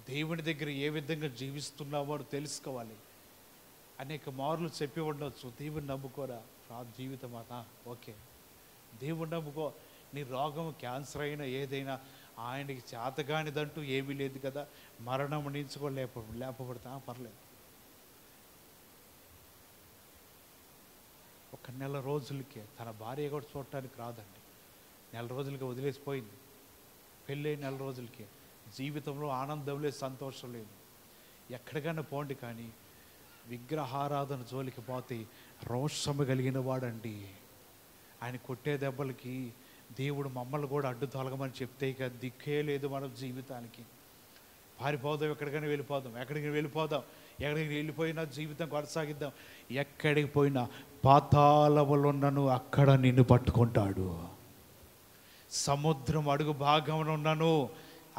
దేవుని దగ్గర ఏ విధంగా జీవిస్తున్నామో తెలుసుకోవాలి. అనేక మార్లు చెప్పి ఉండవచ్చు, దేవుని నమ్ముకోరా జీవితం అన్నా ఓకే, దేవుని నమ్ముకో, నీ రోగం క్యాన్సర్ అయినా ఏదైనా ఆయనకి చేతగానిదంటూ ఏమీ లేదు కదా, మరణం నుంచి లేపబడతా పర్లేదు. ఒక నెల రోజులకే తన భార్య కూడా చూడటానికి రాదండి. నెల రోజులకి వదిలేసిపోయింది. పెళ్ళి 9 రోజులకే జీవితంలో ఆనందం లేదు, సంతోషం లేదు. ఎక్కడికైనా పోండి కానీ విగ్రహారాధన జోలికి పోతే రోషము కలిగిన వాడండి. ఆయన కొట్టే దెబ్బలకి దేవుడు మమ్మల్ని కూడా అడ్డు తొలగమని చెప్తే ఇక దిక్కే లేదు మన జీవితానికి. పారిపోదాం, ఎక్కడికైనా వెళ్ళిపోదాం, ఎక్కడికి వెళ్ళిపోయినా జీవితం కొనసాగిద్దాం. ఎక్కడికి పోయినా పాతాళములున్నను అక్కడ నిన్ను పట్టుకుంటాడు. సముద్రం అడుగు భాగంలో ఉన్నాను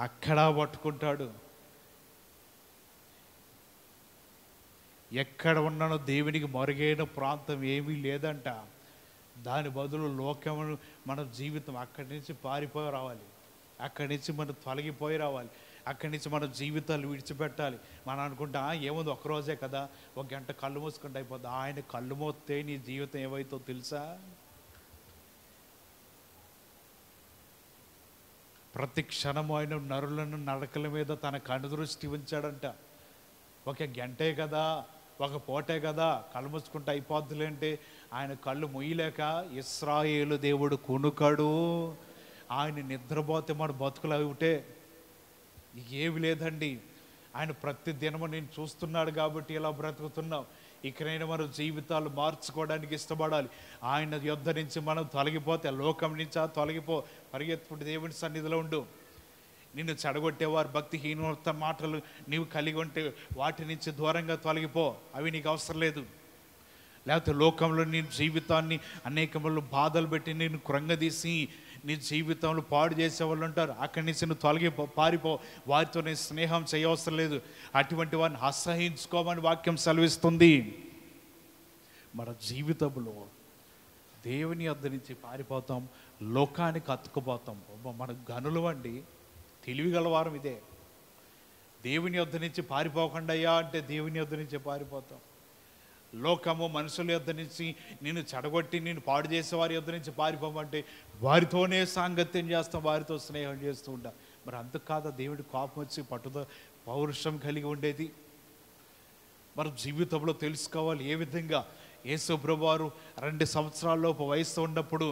అక్కడ పట్టుకుంటాడు. ఎక్కడ ఉన్నానో దేవునికి మరుగైన ప్రాంతం ఏమీ లేదంట. దాని బదులు లోకము మన జీవితం అక్కడి నుంచి పారిపోయి రావాలి, అక్కడి నుంచి మనం తొలగిపోయి రావాలి, అక్కడి నుంచి మన జీవితాలు విడిచిపెట్టాలి. మనం అనుకుంటా ఏముంది ఒక్కరోజే కదా, 1 గంట కళ్ళు మూసుకుంటే అయిపోద్ది. ఆయన కళ్ళు మూస్తే నీ జీవితం ఏమైతో తెలుసా? ప్రతి క్షణము ఆయన నరులను నడకల మీద తన కనుదృష్టి ఉంచాడంట. ఒక గంటే కదా, ఒక పూటే కదా, కళ్ళు మూసుకుంటే అయిపోద్దులేంటే ఆయన కళ్ళు మొయ్యలేక ఇశ్రాయేలు దేవుడు కునుకడు. ఆయన నిద్రపోతే మన బతుకులు అవి ఉంటే ఏమి లేదండి. ఆయన ప్రతి దినము నేను చూస్తున్నాడు కాబట్టి ఇలా బ్రతుకుతున్నాం. ఇకనైనా మనం జీవితాలు మార్చుకోవడానికి ఇష్టపడాలి. ఆయన యొద్ద నుంచి మనం తొలగిపోతే, లోకం నుంచి తొలగిపో, పరిగెత్తుకుంటే దేవుని సన్నిధిలో ఉండు. నిన్ను చెడగొట్టేవారు భక్తిహీనత మాటలు నీవు కలిగి ఉంటే వాటి నుంచి దూరంగా తొలగిపో, అవి నీకు అవసరం లేదు. లేకపోతే లోకంలో నీ జీవితాన్ని అనేకములు బాధలు పెట్టి నేను కృంగదీసి నీ జీవితంలో పాడు చేసేవాళ్ళు ఉంటారు. అక్కడి నుంచి నువ్వు తొలగిపో, పారిపో, వారితో నేను స్నేహం చేయవసరం లేదు. అటువంటి వారిని అసహించుకోమని వాక్యం సెలవిస్తుంది. మన జీవితంలో దేవుని వద్ద నుంచి పారిపోతాం, లోకానికి అతుక్కుపోతాం. మన గనులు అండి, తెలివిగలవారం ఇదే. దేవుని వద్ద నుంచి పారిపోకుండా అయ్యా అంటే దేవుని వద్ద నుంచి పారిపోతాం. లోకము మనుషుల యొద్ద నుంచి నిన్ను చెడగొట్టి నిన్ను పాడు చేసే వారి యొద్ద నుంచి పారిపోమంటే వారితోనే సాంగత్యం చేస్తాం, వారితో స్నేహం చేస్తూ ఉంటాం. మరి అంత కాదా దేవుడి కోపం వచ్చి పట్టుదల పౌరుషం కలిగి ఉండేది? మరి జీవితంలో తెలుసుకోవాలి ఏ విధంగా. యేసు ప్రభువారు 2 సంవత్సరాలలోపు వయసు ఉన్నప్పుడు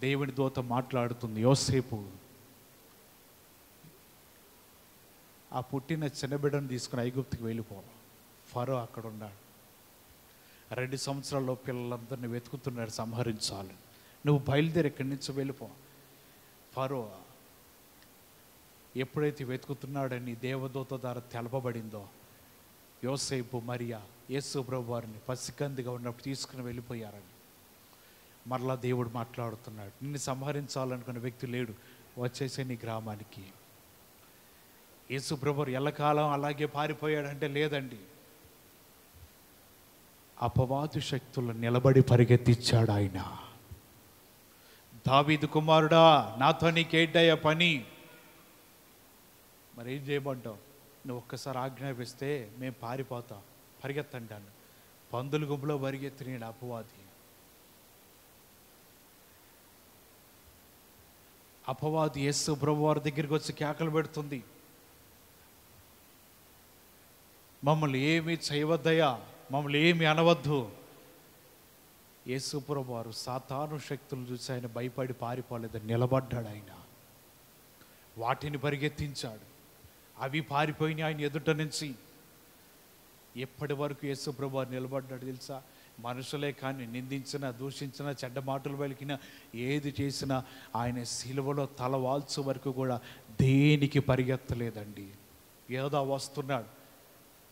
దేవుని దూత మాట్లాడుతుంది, యోసేపు ఆ పుట్టిన చిన్నబిడ్డను తీసుకుని ఐగుప్తుకి వెళ్ళిపో, ఫరో అక్కడ ఉన్నాడు. 2 సంవత్సరాల్లో పిల్లలందరినీ వెతుకుతున్నాడు సంహరించాలి. నువ్వు బయలుదేరి ఇక్కడి నుంచి వెళ్ళిపో. ఫరో ఎప్పుడైతే వెతుకుతున్నాడని దేవదూత ద్వారా తెలపబడిందో, యోసేపు మరియా యేసు ప్రభు వారిని పసికందిగా ఉన్నప్పుడు తీసుకుని వెళ్ళిపోయారని. మరలా దేవుడు మాట్లాడుతున్నాడు, నిన్ను సంహరించాలనుకున్న వ్యక్తి లేడు, వచ్చేసే నీ గ్రామానికి. యేసు ప్రభు ఎల్లకాలం అలాగే పారిపోయాడంటే లేదండి. అపవాదు శక్తులు నిలబడి పరిగెత్తిచ్చాడు ఆయన. దావీదు కుమారుడా, నాతో నీకేంటయ్యా పని? మరి ఏం చేయమంటావు? నువ్వు ఒక్కసారి ఆజ్ఞాపిస్తే మేము పారిపోతాం, పరిగెత్తంటాను. పందుల గుంపులో పరిగెత్తినాడు అపవాది. అపవాది యేసు ప్రభు వారి దగ్గరికి వచ్చి కేకలు పెడుతుంది, మమ్మల్ని ఏమీ చేయవద్దయ్యా, మమ్మల్ని ఏమి అనవద్దు. యేసు ప్రభు వారు సాతాను శక్తులు చూసి ఆయన భయపడి పారిపోలేదని నిలబడ్డాడు. ఆయన వాటిని పరిగెత్తించాడు, అవి పారిపోయినాయి ఆయన ఎదుట నుంచి. ఎప్పటి వరకు యేసు ప్రభు వారు నిలబడ్డాడు తెలుసా? మనుషులే కానీ నిందించిన, దూషించిన, చెడ్డ మాటలు పలికిన, ఏది చేసినా ఆయన సిలువలో తల వాల్చు వరకు కూడా దేనికి పరిగెత్తలేదండి. ఏదో వస్తున్నాడు,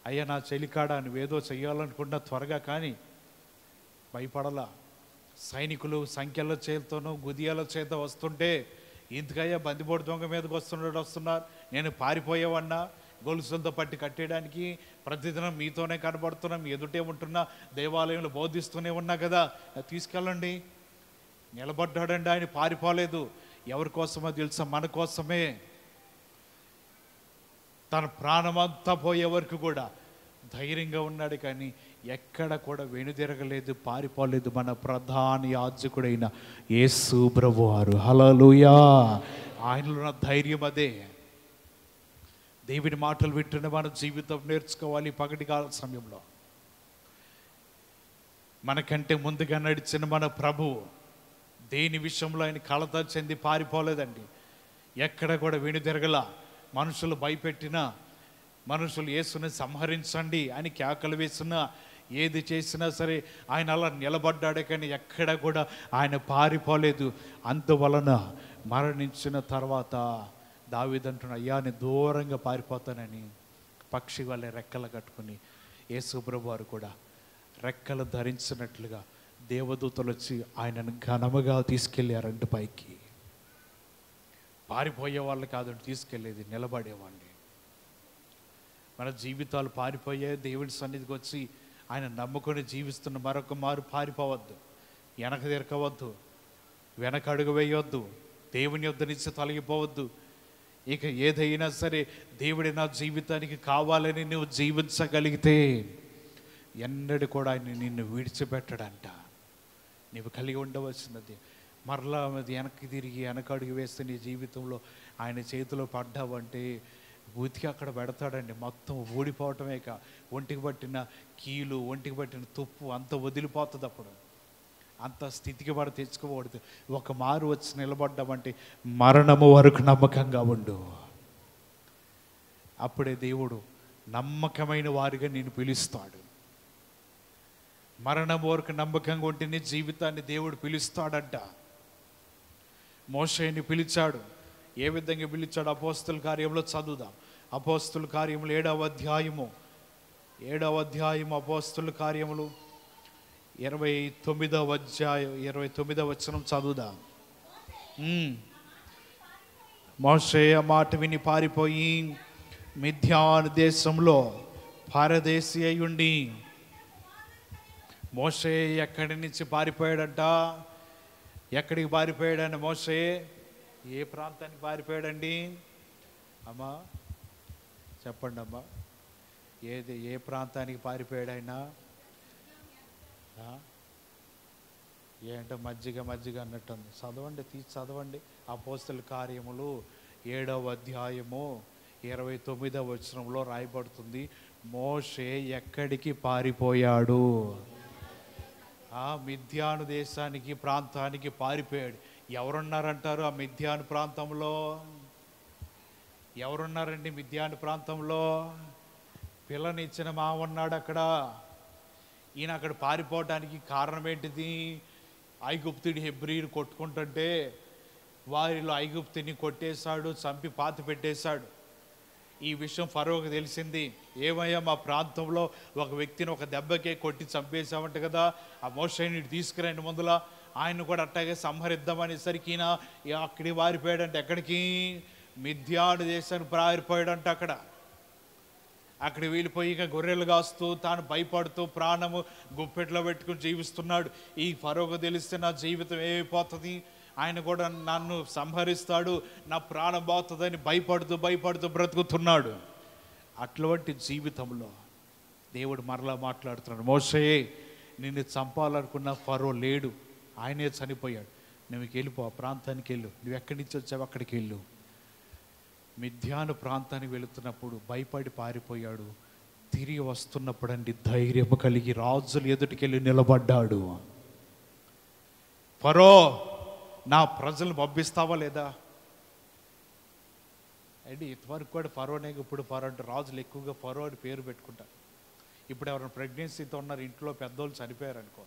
అయ్యా నా చెలికాడా నువ్వేదో చెయ్యాలనుకున్నా త్వరగా, కానీ భయపడలా. సైనికులు సంఖ్యల చేతోనూ గుదియాల చేత వస్తుంటే, ఇంతకయ్యా బందిపోటు దొంగ మీదకి వస్తున్నారు, నేను పారిపోయేవన్నా, గొలుసులతో పట్టి కట్టేయడానికి ప్రతిదినం మీతోనే కనబడుతున్నా, మీ ఎదుటే ఉంటున్నా, దేవాలయంలో బోధిస్తూనే ఉన్నా కదా, తీసుకెళ్ళండి. నిలబడ్డాడండి ఆయన, పారిపోలేదు. ఎవరి కోసమో తెలుసా? మన కోసమే. తన ప్రాణమంతా పోయే వరకు కూడా ధైర్యంగా ఉన్నాడు, కానీ ఎక్కడ కూడా వెనుదిరగలేదు, పారిపోలేదు. మన ప్రధాన యాజకుడైన యేసు ప్రభువారు, హల్లెలూయా, ఆయనలో ఉన్న ధైర్యం అదే. దేవుని మాటలు వింటున్న మన జీవితం నేర్చుకోవాలి. పగటి కాల సమయంలో మనకంటే ముందుగా నడిచిన మన ప్రభు దేని విషయంలో ఆయన కలత చెంది పారిపోలేదండి. ఎక్కడ కూడా వెనుదిరగల. మనుషులు భయపెట్టినా, మనుషులు యేసుని సంహరించండి అని కేకలు వేసినా, ఏది చేసినా సరే ఆయన అలా నిలబడ్డాడే, కానీ ఎక్కడ కూడా ఆయన పారిపోలేదు. అందువలన మరణించిన తర్వాత దావీదు అంటున్న, అయ్యా నేను దూరంగా పారిపోతానని పక్షి వాళ్ళే రెక్కలు కట్టుకుని యేసు ప్రభువు వారు కూడా రెక్కలు ధరించినట్లుగా దేవదూతలు వచ్చి ఆయనను ఘనముగా తీసుకెళ్ళారంట పైకి. పారిపోయే వాళ్ళు కాదండి తీసుకెళ్ళేది, నిలబడేవాడిని. మన జీవితాలు పారిపోయే దేవుడి సన్నిధికి వచ్చి ఆయన నమ్ముకొని జీవిస్తున్న మరొక మారు పారిపోవద్దు, వెనక తిరగవద్దు, వెనక అడుగు వేయవద్దు, దేవుని యొద్ద నుంచి తొలగిపోవద్దు. ఇక ఏదైనా సరే దేవుడి నా జీవితానికి కావాలని నువ్వు జీవించగలిగితే ఎన్నడూ కూడా ఆయన నిన్ను విడిచిపెట్టడంట. నీవు కలిగి ఉండవలసినది మరలా అది వెనక్కి తిరిగి వెనకడుగు వేస్తే నీ జీవితంలో ఆయన చేతిలో పడ్డావంటే ఉతికి అక్కడ పెడతాడండి. మొత్తం ఊడిపోవటమే ఒంటికి పట్టిన కీలు, ఒంటికి పట్టిన తుప్పు అంత వదిలిపోతుంది. అప్పుడు అంత స్థితికి వాడు తెచ్చుకోకూడదు. ఒక మారు వచ్చి నిలబడ్డామంటే మరణము వరకు నమ్మకంగా ఉండు. అప్పుడే దేవుడు నమ్మకమైన వారిగా నేను పిలుస్తాడు. మరణం వరకు నమ్మకంగా ఉంటేనే జీవితాన్ని దేవుడు పిలుస్తాడంట. మోషేని పిలిచాడు. ఏ విధంగా పిలిచాడు? అపోస్తుల కార్యంలో చదువుదాం. అపోస్తుల కార్యములు 7వ అధ్యాయము అపోస్తుల కార్యములు 29వ అధ్యాయం 29వ వచనం చదువుదాం. మోషే ఆ మాట విని పారిపోయి మిద్యాను దేశంలో పారదేశి అయ్యుండి. మోషే ఎక్కడి నుంచి పారిపోయాడంట? ఎక్కడికి పారిపోయాడండి మోషే? ఏ ప్రాంతానికి పారిపోయాడండి? అమ్మా చెప్పండి అమ్మా, ఏ ప్రాంతానికి పారిపోయాడు ఆయన? ఏంటో మజ్జిగ అన్నట్టుంది. చదవండి, తీసి చదవండి. అపోస్తల కార్యములు 7వ అధ్యాయము 29వ వచనంలో రాయబడుతుంది, మోషే ఎక్కడికి పారిపోయాడు? మిద్యాను దేశానికి, ప్రాంతానికి పారిపోయాడు. ఎవరున్నారంటారు ఆ మిద్యాను ప్రాంతంలో? ఎవరున్నారండి మిద్యాను ప్రాంతంలో? పిల్లనిచ్చిన మామ ఉన్నాడు అక్కడ. ఈయన అక్కడ పారిపోవడానికి కారణం ఏంటిది? ఐగుప్తుడి హెబ్రీని కొట్టుకుంటుంటే వారిలో ఐగుప్తుని కొట్టేశాడు, చంపి పాతి పెట్టేశాడు. ఈ విషయం ఫరోకి తెలిసింది. ఏమయ్యా, మా ప్రాంతంలో ఒక వ్యక్తిని ఒక దెబ్బకే కొట్టి చంపేశామంట కదా, ఆ మోషేని తీసుకురండి ముందులా, ఆయన కూడా అట్టాగే సంహరిద్దామనేసరికి ఈయన అక్కడికి వారిపోయాడంట. ఎక్కడికి? మిద్యాను దేశానికి పారిపోయాడంట. అక్కడికి వెళ్ళిపోయి ఇక గొర్రెలు కాస్తూ తాను భయపడుతూ ప్రాణము గుప్పెట్లో పెట్టుకుని జీవిస్తున్నాడు. ఈ ఫరోకు తెలిస్తే నా జీవితం ఏమైపోతుంది, ఆయన కూడా నన్ను సంహరిస్తాడు, నా ప్రాణం పోతుందని భయపడుతూ బ్రతుకుతున్నాడు. అటువంటి జీవితంలో దేవుడు మరలా మాట్లాడుతున్నాడు, మోషే నిన్ను చంపాలనుకున్న ఫరో లేడు, ఆయనే చనిపోయాడు. నువ్వు వెళ్ళిపో, ఆ ప్రాంతానికి వెళ్ళు. నువ్వు ఎక్కడి నుంచి వచ్చావు అక్కడికి వెళ్ళు. మిద్యాను ప్రాంతానికి వెళుతున్నప్పుడు భయపడి పారిపోయాడు. తిరిగి వస్తున్నప్పుడు అండి ధైర్యము కలిగి రాజులు ఎదుటికెళ్ళి నిలబడ్డాడు. ఫరో, నా ప్రజలు పంపిస్తావా లేదా అండి? ఇంతవరకు కూడా ఫరోనే. ఇప్పుడు ఫరో అంటే రాజులు ఎక్కువగా ఫరో అని పేరు పెట్టుకుంటారు. ఇప్పుడు ఎవరైనా ప్రెగ్నెన్సీతో ఉన్నారు, ఇంట్లో పెద్దోళ్ళు చనిపోయారు అనుకో,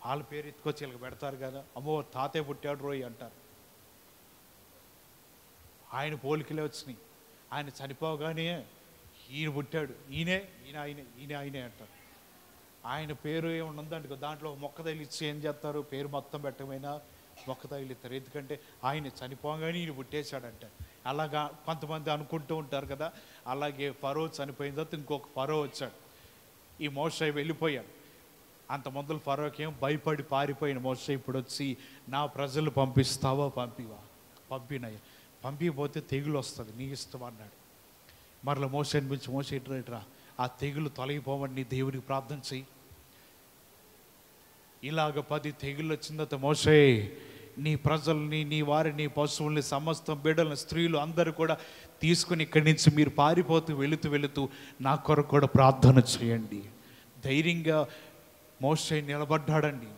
వాళ్ళ పేరు ఎత్తుకొచ్చి వీళ్ళకి పెడతారు కదా. అమ్మో తాతయ్య పుట్టాడు రోయ్ అంటారు. ఆయన పోలికలే వచ్చినాయి. ఆయన చనిపోగానే ఈయన పుట్టాడు, ఈయనే అంటారు. ఆయన పేరు ఏమన్నా ఉందనుకో, దాంట్లో మొక్క తగిలిచ్చి ఏం చేస్తారు? పేరు మొత్తం పెట్టమైనా మొక్క తగిలిస్తారు. ఎందుకంటే ఆయన చనిపోగానే ఈయన పుట్టేశాడంట. అలాగా కొంతమంది అనుకుంటూ ఉంటారు కదా. అలాగే ఫరో చనిపోయిన తర్వాత ఇంకొక ఫరో వచ్చాడు. ఈ మోషే వెళ్ళిపోయాడు. అంత మొదలు ఫరోకి ఏం భయపడి పారిపోయిన మోషే ఇప్పుడు వచ్చి, నా ప్రజలు పంపిస్తావా? పంపినాయి. పంపిపోతే తెగులు వస్తుంది, నీ ఇష్టం అన్నాడు. మరలా మోషే అనిపించి, మోషే ఇట్రా, ఆ తెగులు తొలగిపోమని నీ దేవుడికి ప్రార్థన చెయ్యి. ఇలాగ 10 తెగుళ్ళు వచ్చిన తర్వాత మోషే నీ ప్రజల్ని, నీ వారిని, పశువుల్ని, సమస్తం బిడ్డలను, స్త్రీలు అందరూ కూడా తీసుకుని ఇక్కడి నుంచి మీరు పారిపోతూ వెళుతూ నా కొరకు కూడా ప్రార్థన చేయండి. ధైర్యంగా మోషే నిలబడ్డాడండి.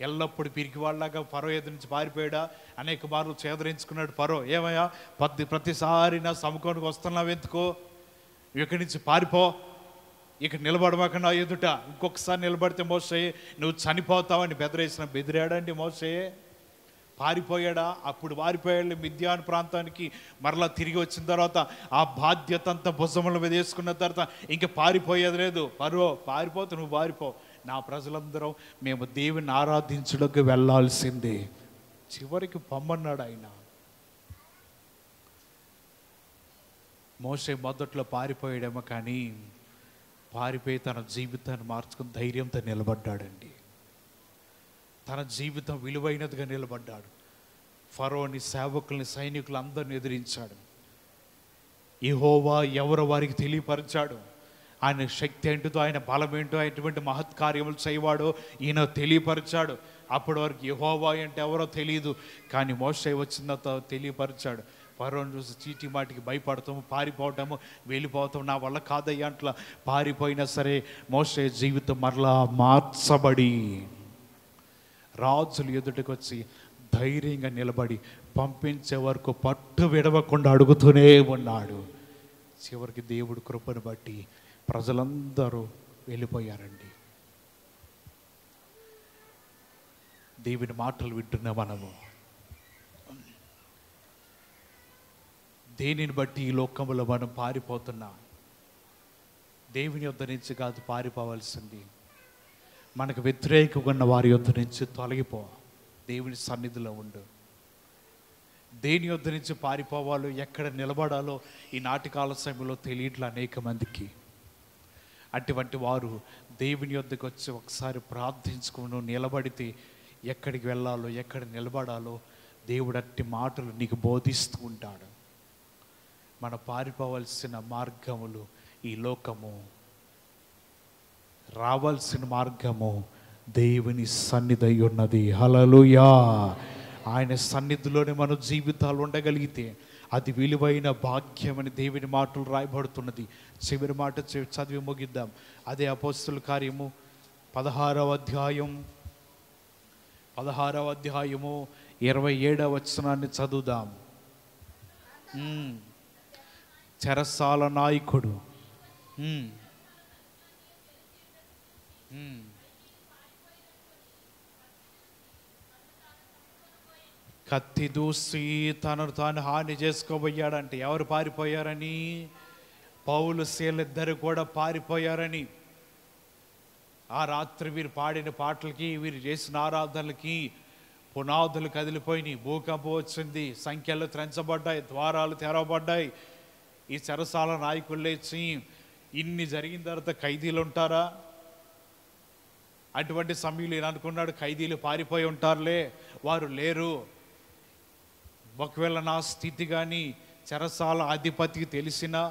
ఎల్లప్పుడు పిరికి వాళ్ళలాగా ఫరో ఎదురు నుంచి పారిపోయాడా? అనేక మార్లు చేదరించుకున్నాడు ఫరో. ఏమయ్యా, ప్రతిసారి నా సముఖానికి వస్తున్నావు ఎందుకో? ఇక్కడి నుంచి పారిపో, ఇక్కడ నిలబడమాక నా ఎదుట. ఇంకొకసారి నిలబడితే మోషే నువ్వు చనిపోతావని బెదిరాడండి మోషే. పారిపోయాడా? అప్పుడు పారిపోయాడు మిద్యాను ప్రాంతానికి. మరలా తిరిగి వచ్చిన తర్వాత ఆ బాధ్యత అంతా భుజముల మీద వేసుకున్న తర్వాత ఇంక పారిపోయేది లేదు. పారిపోతే నువ్వు పారిపో, నా ప్రజలందరం మేము దేవుని ఆరాధించడానికి వెళ్ళాల్సిందే. చివరికి పొమ్మన్నాడు ఆయన. మోషే మొదట్లో పారిపోయాడేమో, కానీ పారిపోయి తన జీవితాన్ని మార్చుకుని ధైర్యంతో నిలబడ్డాడండి. తన జీవితం విలువైనదిగా నిలబడ్డాడు. ఫరోని, సేవకుల్ని, సైనికులు అందరిని ఎదిరించాడు. యెహోవా ఎవరో వారికి తెలియపరిచాడు. ఆయన శక్తి ఏంటిదో, ఆయన బలం ఏంటో, ఎటువంటి మహత్కార్యములు చేయవాడో ఈయన తెలియపరిచాడు. అప్పటి వరకు యెహోవా అంటే ఎవరో తెలియదు, కానీ మోషే వచ్చిన తర్వాత తెలియపరిచాడు. ఫరోను చూసి చీటి మాటికి భయపడతాము, పారిపోవటము, వెళ్ళిపోతాము, నా వల్ల కాదయ్యా అట్లా పారిపోయినా సరే మోషే జీవితం మరలా మార్చబడి రాజులు ఎదుటికి వచ్చి ధైర్యంగా నిలబడి పంపించే వరకు పట్టు విడవకుండా అడుగుతూనే ఉన్నాడు. చివరికి దేవుడు కృపను బట్టి ప్రజలందరూ వెళ్ళిపోయారండి. దేవుని మాటలు వింటున్న మనము దేనిని బట్టి ఈ లోకంలో మనం పారిపోతున్నాం? దేవుని యొద్ద నుంచి కాదు పారిపోవాల్సింది, మనకు వ్యతిరేకంగా ఉన్న వారి యొద్ద నుంచి తొలగిపో, దేవుని సన్నిధిలో ఉండు. దేని యొద్ద నుంచి పారిపోవాలో, ఎక్కడ నిలబడాలో ఈ నాటికాల సమయంలో తెలియట్లే అనేక మందికి. అటువంటి వారు దేవుని యొద్దకు వచ్చి ఒకసారి ప్రార్థించుకుని నిలబడితే ఎక్కడికి వెళ్ళాలో, ఎక్కడ నిలబడాలో దేవుడు అట్టి మాటలు నీకు బోధిస్తూ ఉంటాడు. మన పారిపోవలసిన మార్గములు ఈ లోకము, రావాల్సిన మార్గము దేవుని సన్నిధి ఉన్నది. హల్లెలూయా. ఆయన సన్నిధిలోనే మన జీవితాలు ఉండగలిగితే అది విలువైన భాగ్యమని దేవుని మాటలు రాయబడుతున్నది. చివరి మాట చదివి ముగిద్దాం. అదే అపోస్తలుల కార్యము 16వ అధ్యాయము 27వ వచనాన్ని చదువుదాం. చెరసాల నాయకుడు కత్తి దూసి తనను తాను హాని చేసుకోబోయాడంటే ఎవరు పారిపోయారని? పౌలు సీలిద్దరు కూడా పారిపోయారని. ఆ రాత్రి వీరు పాడిన పాటలకి, వీరు చేసిన ఆరాధనలకి పునాదులు కదిలిపోయినాయి, భూకంపం వచ్చింది, సంఖ్యలు త్రెంచబడ్డాయి, ద్వారాలు తెరవబడ్డాయి. ఈ చెరసాల నాయకులు లేచి ఇన్ని జరిగిన తర్వాత ఖైదీలు ఉంటారా? అటువంటి సమయంలో ఈయన అనుకున్నాడు, ఖైదీలు పారిపోయి ఉంటారులే, వారు లేరు. ఒకవేళ నా స్థితి కానీ చెరసాల అధిపతికి తెలిసినా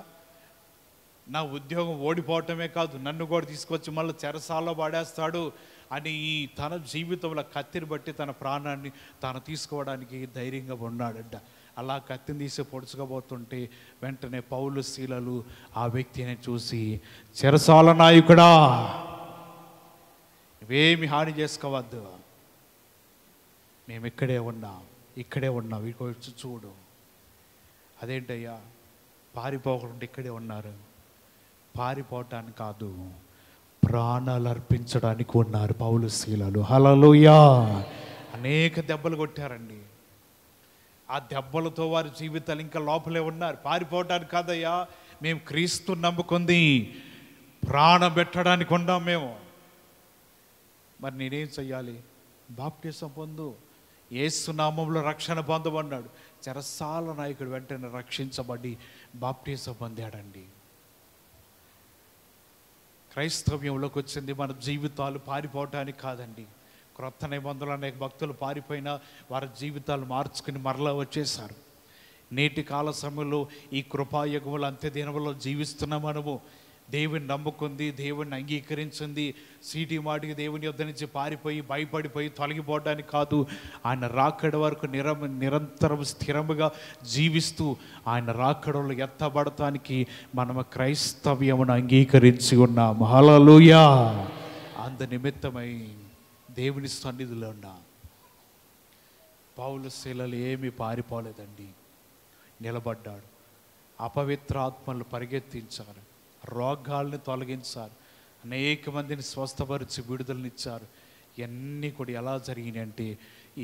నా ఉద్యోగం ఓడిపోవటమే కాదు, నన్ను కూడా తీసుకొచ్చి మళ్ళీ చెరసాలలో పడేస్తాడు అని ఈ తన జీవితంలో కత్తిని బట్టి తన ప్రాణాన్ని తాను తీసుకోవడానికి ధైర్యంగా ఉన్నాడట. అలా కత్తిని తీసి పొడుచుకోబోతుంటే వెంటనే పౌలు శీలలు ఆ వ్యక్తిని చూసి, చెరసాల నాయకుడా, నువ్వేమి హాని చేసుకోవద్దు, మేము ఇక్కడే ఉన్నాం వీడికి వచ్చి చూడు. అదేంటయ్యా పారిపోకుండా ఇక్కడే ఉన్నారు? పారిపోవటానికి కాదు, ప్రాణాలు అర్పించడానికి ఉన్నారు పౌలు శీలలు. హల్లెలూయా. అనేక దెబ్బలు కొట్టారండి. ఆ దెబ్బలతో వారి జీవితాలు ఇంకా లోపలే ఉన్నారు. పారిపోవటానికి కాదయ్యా, మేము క్రీస్తు నమ్ముకుంది ప్రాణం పెట్టడానికి ఉన్నాం మేము. మరి నేనేం చెయ్యాలి? బాప్టిజం పొందు, యేసు నామములో రక్షణ పొందమన్నాడు. చెరసాల నాయకుడు వెంటనే రక్షించబడి బాప్టిజం పొందాడండి. క్రైస్తవ్యంలోకి వచ్చింది మన జీవితాలు పారిపోవటానికి కాదండి. క్రొత్త నిబంధనలు అనేక భక్తులు పారిపోయినా వారి జీవితాలు మార్చుకుని మరలా వచ్చేసారు. నేటి కాల సమయంలో ఈ కృపాయుగములు అంత్య దినములో జీవిస్తున్న మనము దేవుని నమ్ముకుంది, దేవుని అంగీకరించింది, సీటీ మాటికి దేవుని యొద్ద నుంచి పారిపోయి భయపడిపోయి తొలగిపోవడానికి కాదు, ఆయన రాకడ వరకు నిరంతరం స్థిరముగా జీవిస్తూ ఆయన రాకడలో ఎత్తబడటానికి మనము క్రైస్తవ్యమును అంగీకరించి ఉన్నాము. హల్లెలూయా. అందు నిమిత్తమై దేవుని సన్నిధిలో ఉన్నా పౌలు శీలలు ఏమీ పారిపోలేదండి, నిలబడ్డాడు. అపవిత్ర ఆత్మలు పరిగెత్తించారు, రోగాల్ని తొలగించారు, అనేక మందిని స్వస్థపరిచి విడుదలనిచ్చారు. ఇవన్నీ కూడా ఎలా జరిగినాయి అంటే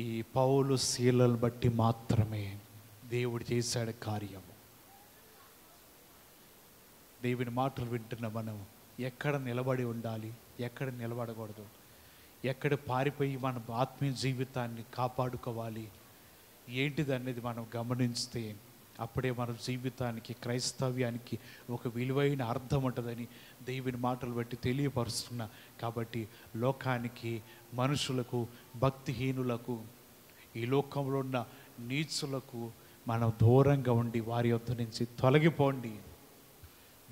ఈ పౌలు శీలలు బట్టి మాత్రమే దేవుడు చేశాడు కార్యము. దేవుని మాటలు వింటున్న మనం ఎక్కడ నిలబడి ఉండాలి, ఎక్కడ నిలబడకూడదు, ఎక్కడ పారిపోయి మన ఆత్మీయ జీవితాన్ని కాపాడుకోవాలి ఏంటిది అనేది మనం గమనిస్తే అప్పుడే మన జీవితానికి, క్రైస్తవ్యానికి ఒక విలువైన అర్థం ఉంటుందని దేవుని మాటలు బట్టి తెలియపరుస్తున్నా. కాబట్టి లోకానికి, మనుషులకు, భక్తిహీనులకు, ఈ లోకంలో ఉన్న నీచులకు మనం దూరంగా ఉండి వారి యొద్ద నుంచి తొలగిపోండి.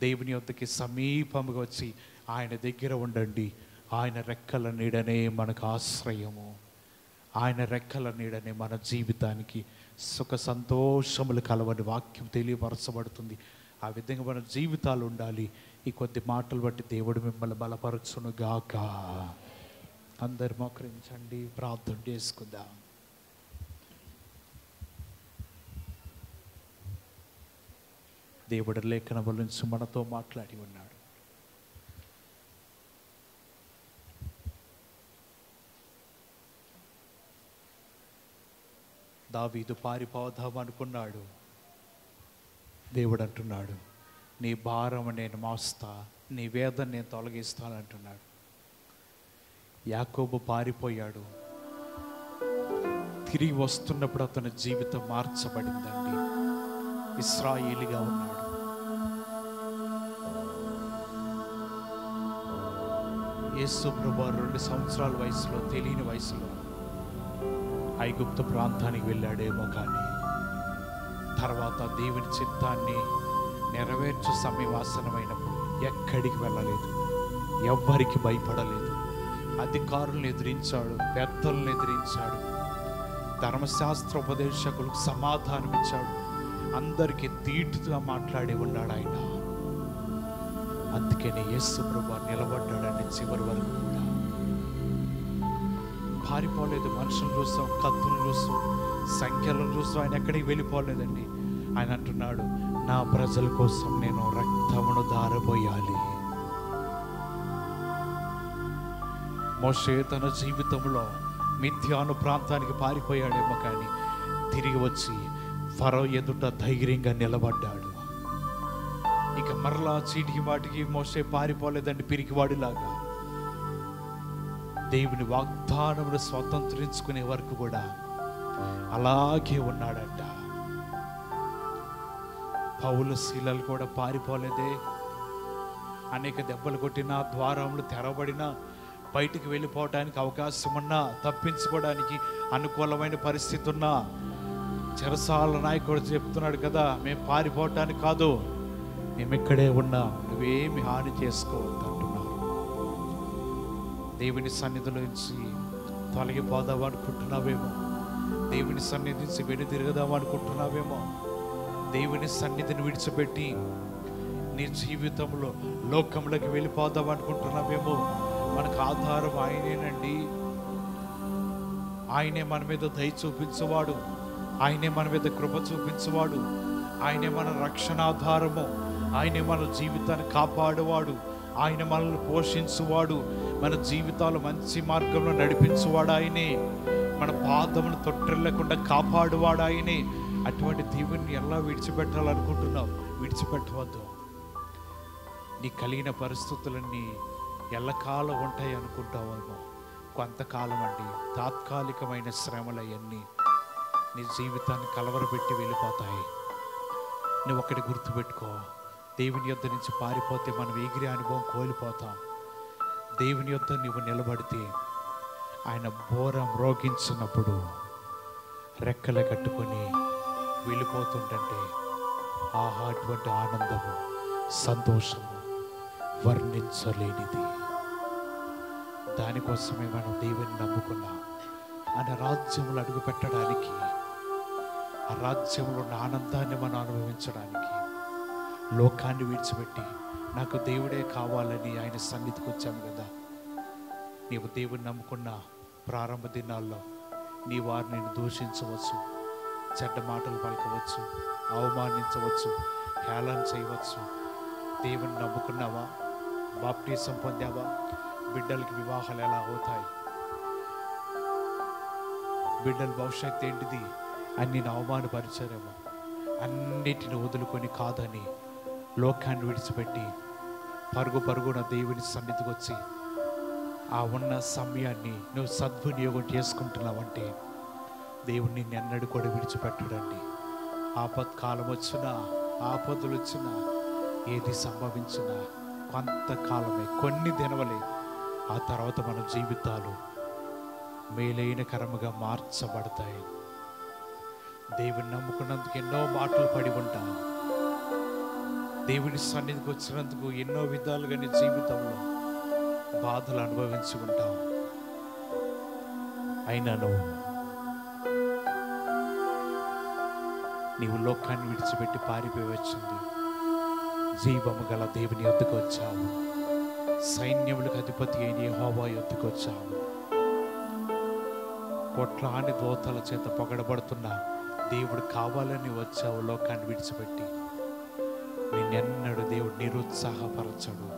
దేవుని యొద్దకి సమీపముగా వచ్చి ఆయన దగ్గర ఉండండి. ఆయన రెక్కల నీడనే మనకు ఆశ్రయము. ఆయన రెక్కల నీడనే మన జీవితానికి సుఖ సంతోషములు కలవని వాక్యం తెలియపరచబడుతుంది. ఆ విధంగా మన జీవితాలు ఉండాలి. ఈ కొద్ది మాటలు బట్టి దేవుడు మిమ్మల్ని బలపరచును గాక. అందరు మోకరించండి, ప్రార్థన చేసుకుందాం. దేవుడు లేఖనముల నుంచి మనతో మాట్లాడి ఉన్నాడు. దావీదు పారిపోదాం అనుకున్నాడు. దేవుడు అంటున్నాడు, నీ భారం నేను మోస్తా, నీ వేదన నేను తొలగిస్తానంటున్నాడు. యాకోబు పారిపోయాడు. తిరిగి వస్తున్నప్పుడు అతని జీవితం మార్చబడిందండి. ఇశ్రాయేలుగా ఉన్నాడు. యేసు ప్రభువు 2 సంవత్సరాల వయసులో, తెలియని వయసులో ఐగుప్తు ప్రాంతానికి వెళ్ళాడేమో, కానీ తర్వాత దేవుని చిత్తాన్ని నెరవేర్చు సమయవాసనమైనప్పుడు ఎక్కడికి వెళ్ళలేదు, ఎవ్వరికి భయపడలేదు. అధికారులను ఎదిరించాడు, పెద్దలను ఎదిరించాడు, ధర్మశాస్త్ర ఉపదేశకులకు సమాధానం ఇచ్చాడు, అందరికీ ధీటుగా మాట్లాడి ఉన్నాడు ఆయన. అందుకనే యేసు ప్రభువు నిలబడ్డాడని చివరి వరకు కూడా పారిపోలేదు. మనుషులు చూస్తాం, కత్తులు చూస్తాం, సంఖ్యలను చూస్తాం, ఆయన ఎక్కడికి వెళ్ళిపోలేదండి. ఆయన అంటున్నాడు, నా ప్రజల కోసం నేను రక్తమును ధారపోయాలి. మోషే తన జీవితంలో మిథ్యాను ప్రాంతానికి పారిపోయాడేమో, కానీ తిరిగి వచ్చి ఫరో ఎదుట ధైర్యంగా నిలబడ్డాడు. ఇక మరలా చీటికి వాటికి మోషే పారిపోలేదండి పిరికివాడిలాగా. దేవుని వాగ్దానమును స్వతంత్రించుకునే వరకు కూడా అలాగే ఉన్నాడంట. పౌలు శీలలు కూడా పారిపోలేదే. అనేక దెబ్బలు కొట్టినా, ద్వారములు తెరవబడినా, బయటికి వెళ్ళిపోవడానికి అవకాశం ఉన్నా, తప్పించుకోవడానికి అనుకూలమైన పరిస్థితి ఉన్నా, చెరసాల నాయకుడు చెప్తున్నాడు కదా, మేము పారిపోవటానికి కాదు, మేము ఇక్కడే ఉన్నాం, నువ్వేమి హాని చేసుకోవద్దు అంటున్నారు. దేవుని సన్నిధిలో నుంచి తొలగిపోదాం అనుకుంటున్నావేమో, దేవుని సన్నిధి నుంచి వెనుదిరగదాం అనుకుంటున్నావేమో, దేవుని సన్నిధిని విడిచిపెట్టి నీ జీవితంలో లోకంలోకి వెళ్ళిపోదాం అనుకుంటున్నావేమో. మనకు ఆధారం ఆయనేనండి. ఆయనే మన మీద దయ చూపించేవాడు, ఆయనే మన మీద కృప చూపించేవాడు, ఆయనే మన రక్షణాధారము, ఆయనే మన జీవితాన్ని కాపాడువాడు, ఆయన మనల్ని పోషించువాడు, మన జీవితాలు మంచి మార్గంలో నడిపించువాడు ఆయనే, మన పాదమును తొట్టిల్లకుండా కాపాడువాడు ఆయనే. అటువంటి దేవుణ్ణి ఎలా విడిచిపెట్టాలనుకుంటున్నావు? విడిచిపెట్టవద్దు. నీ కలిగిన పరిస్థితులన్నీ ఎల్లకాలం ఉంటాయి అనుకుంటావేమో. కొంతకాలం అండి, తాత్కాలికమైన శ్రమలన్నీ నీ జీవితాన్ని కలవరపెట్టి వెళ్ళిపోతాయి. నువ్వు ఒకటి గుర్తుపెట్టుకో, దేవుని యొద్ద నుంచి పారిపోతే మనం ఎగిరే అనుభవం కోల్పోతాం. దేవుని యొద్ద నువ్వు నిలబడితే ఆయన బోరం రోగించినప్పుడు రెక్కలు కట్టుకొని వెళ్ళిపోతుంటే ఆహా, అటువంటి ఆనందము, సంతోషము వర్ణించలేనిది. దానికోసమే మనం దేవుని నమ్ముకున్నాం. ఆయన రాజ్యములు అడుగు పెట్టడానికి, ఆ రాజ్యంలో ఉన్న ఆనందాన్ని మనం అనుభవించడానికి లోకాన్ని విడిచిపెట్టి నాకు దేవుడే కావాలని ఆయన సన్నిధికి వచ్చాము కదా. నీవు దేవుని నమ్ముకున్న ప్రారంభ దినాల్లో నీ వారు నేను దూషించవచ్చు, చెడ్డ మాటలు పలకవచ్చు, అవమానించవచ్చు, హేళన చేయవచ్చు. దేవుని నమ్ముకున్నావా? బాప్టిజం పొందావా? బిడ్డలకి వివాహాలు ఎలా అవుతాయి? బిడ్డల భవిష్యత్తు ఏంటిది అని నేను అవమానపరిచారేమో. అన్నిటిని వదులుకొని కాదని లోకాన్ని విడిచిపెట్టి పరుగున దేవుని సన్నిధికి వచ్చి ఆ ఉన్న సమయాన్ని నువ్వు సద్వినియోగం చేసుకుంటున్నావంటే దేవుడిని నిన్నడు కూడా విడిచిపెట్టడండి. ఆపత్కాలం వచ్చినా, ఆపదలు వచ్చినా, ఏది సంభవించినా కొంతకాలమే, కొన్ని దినవలే. ఆ తర్వాత మన జీవితాలు మేలైన కరముగా మార్చబడతాయి. దేవుని నమ్ముకున్నందుకు ఎన్నో మాటలు పడి ఉంటాం. దేవుని సన్నిధికి వచ్చినందుకు ఎన్నో విధాలుగా నీ జీవితంలో బాధలు అనుభవించి ఉంటావు. అయినా నీవు లోకాన్ని విడిచిపెట్టి పారిపోయి వచ్చింది జీవము గల దేవుని యొద్దకు వచ్చావు. సైన్యములకు అధిపతి అయిన యెహోవా యొద్దకు వచ్చావు. కొట్లాని దోతల చేత పొగడబడుతున్న దేవుడు కావాలని వచ్చావు. లోకాన్ని విడిచిపెట్టి నిన్నెన్నడు దేవుడు నిరుత్సాహపరచడు,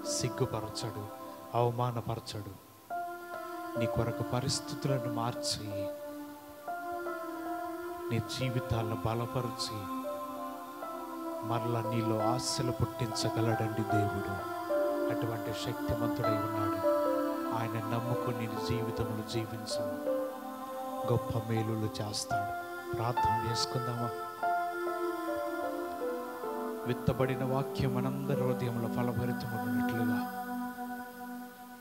సిగ్గుపరచడు, అవమానపరచడు. నీ కొరకు పరిస్థితులను మార్చి నీ జీవితాలను బలపరిచి మరలా నీలో ఆశలు పుట్టించగలడండి దేవుడు. అటువంటి శక్తిమంతుడై ఉన్నాడు. ఆయన నమ్ముకుని నీ జీవితంలో జీవించు, గొప్ప మేలులు చేస్తాడు. ప్రార్థన చేసుకుందామా? విత్తబడిన వాక్యం మనందరి హృదయంలో ఫలభరితమున్నట్లుగా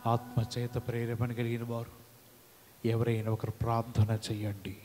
ఆత్మచేత ప్రేరేపణ కలిగిన వారు ఎవరైనా ఒకరు ప్రార్థన చేయండి.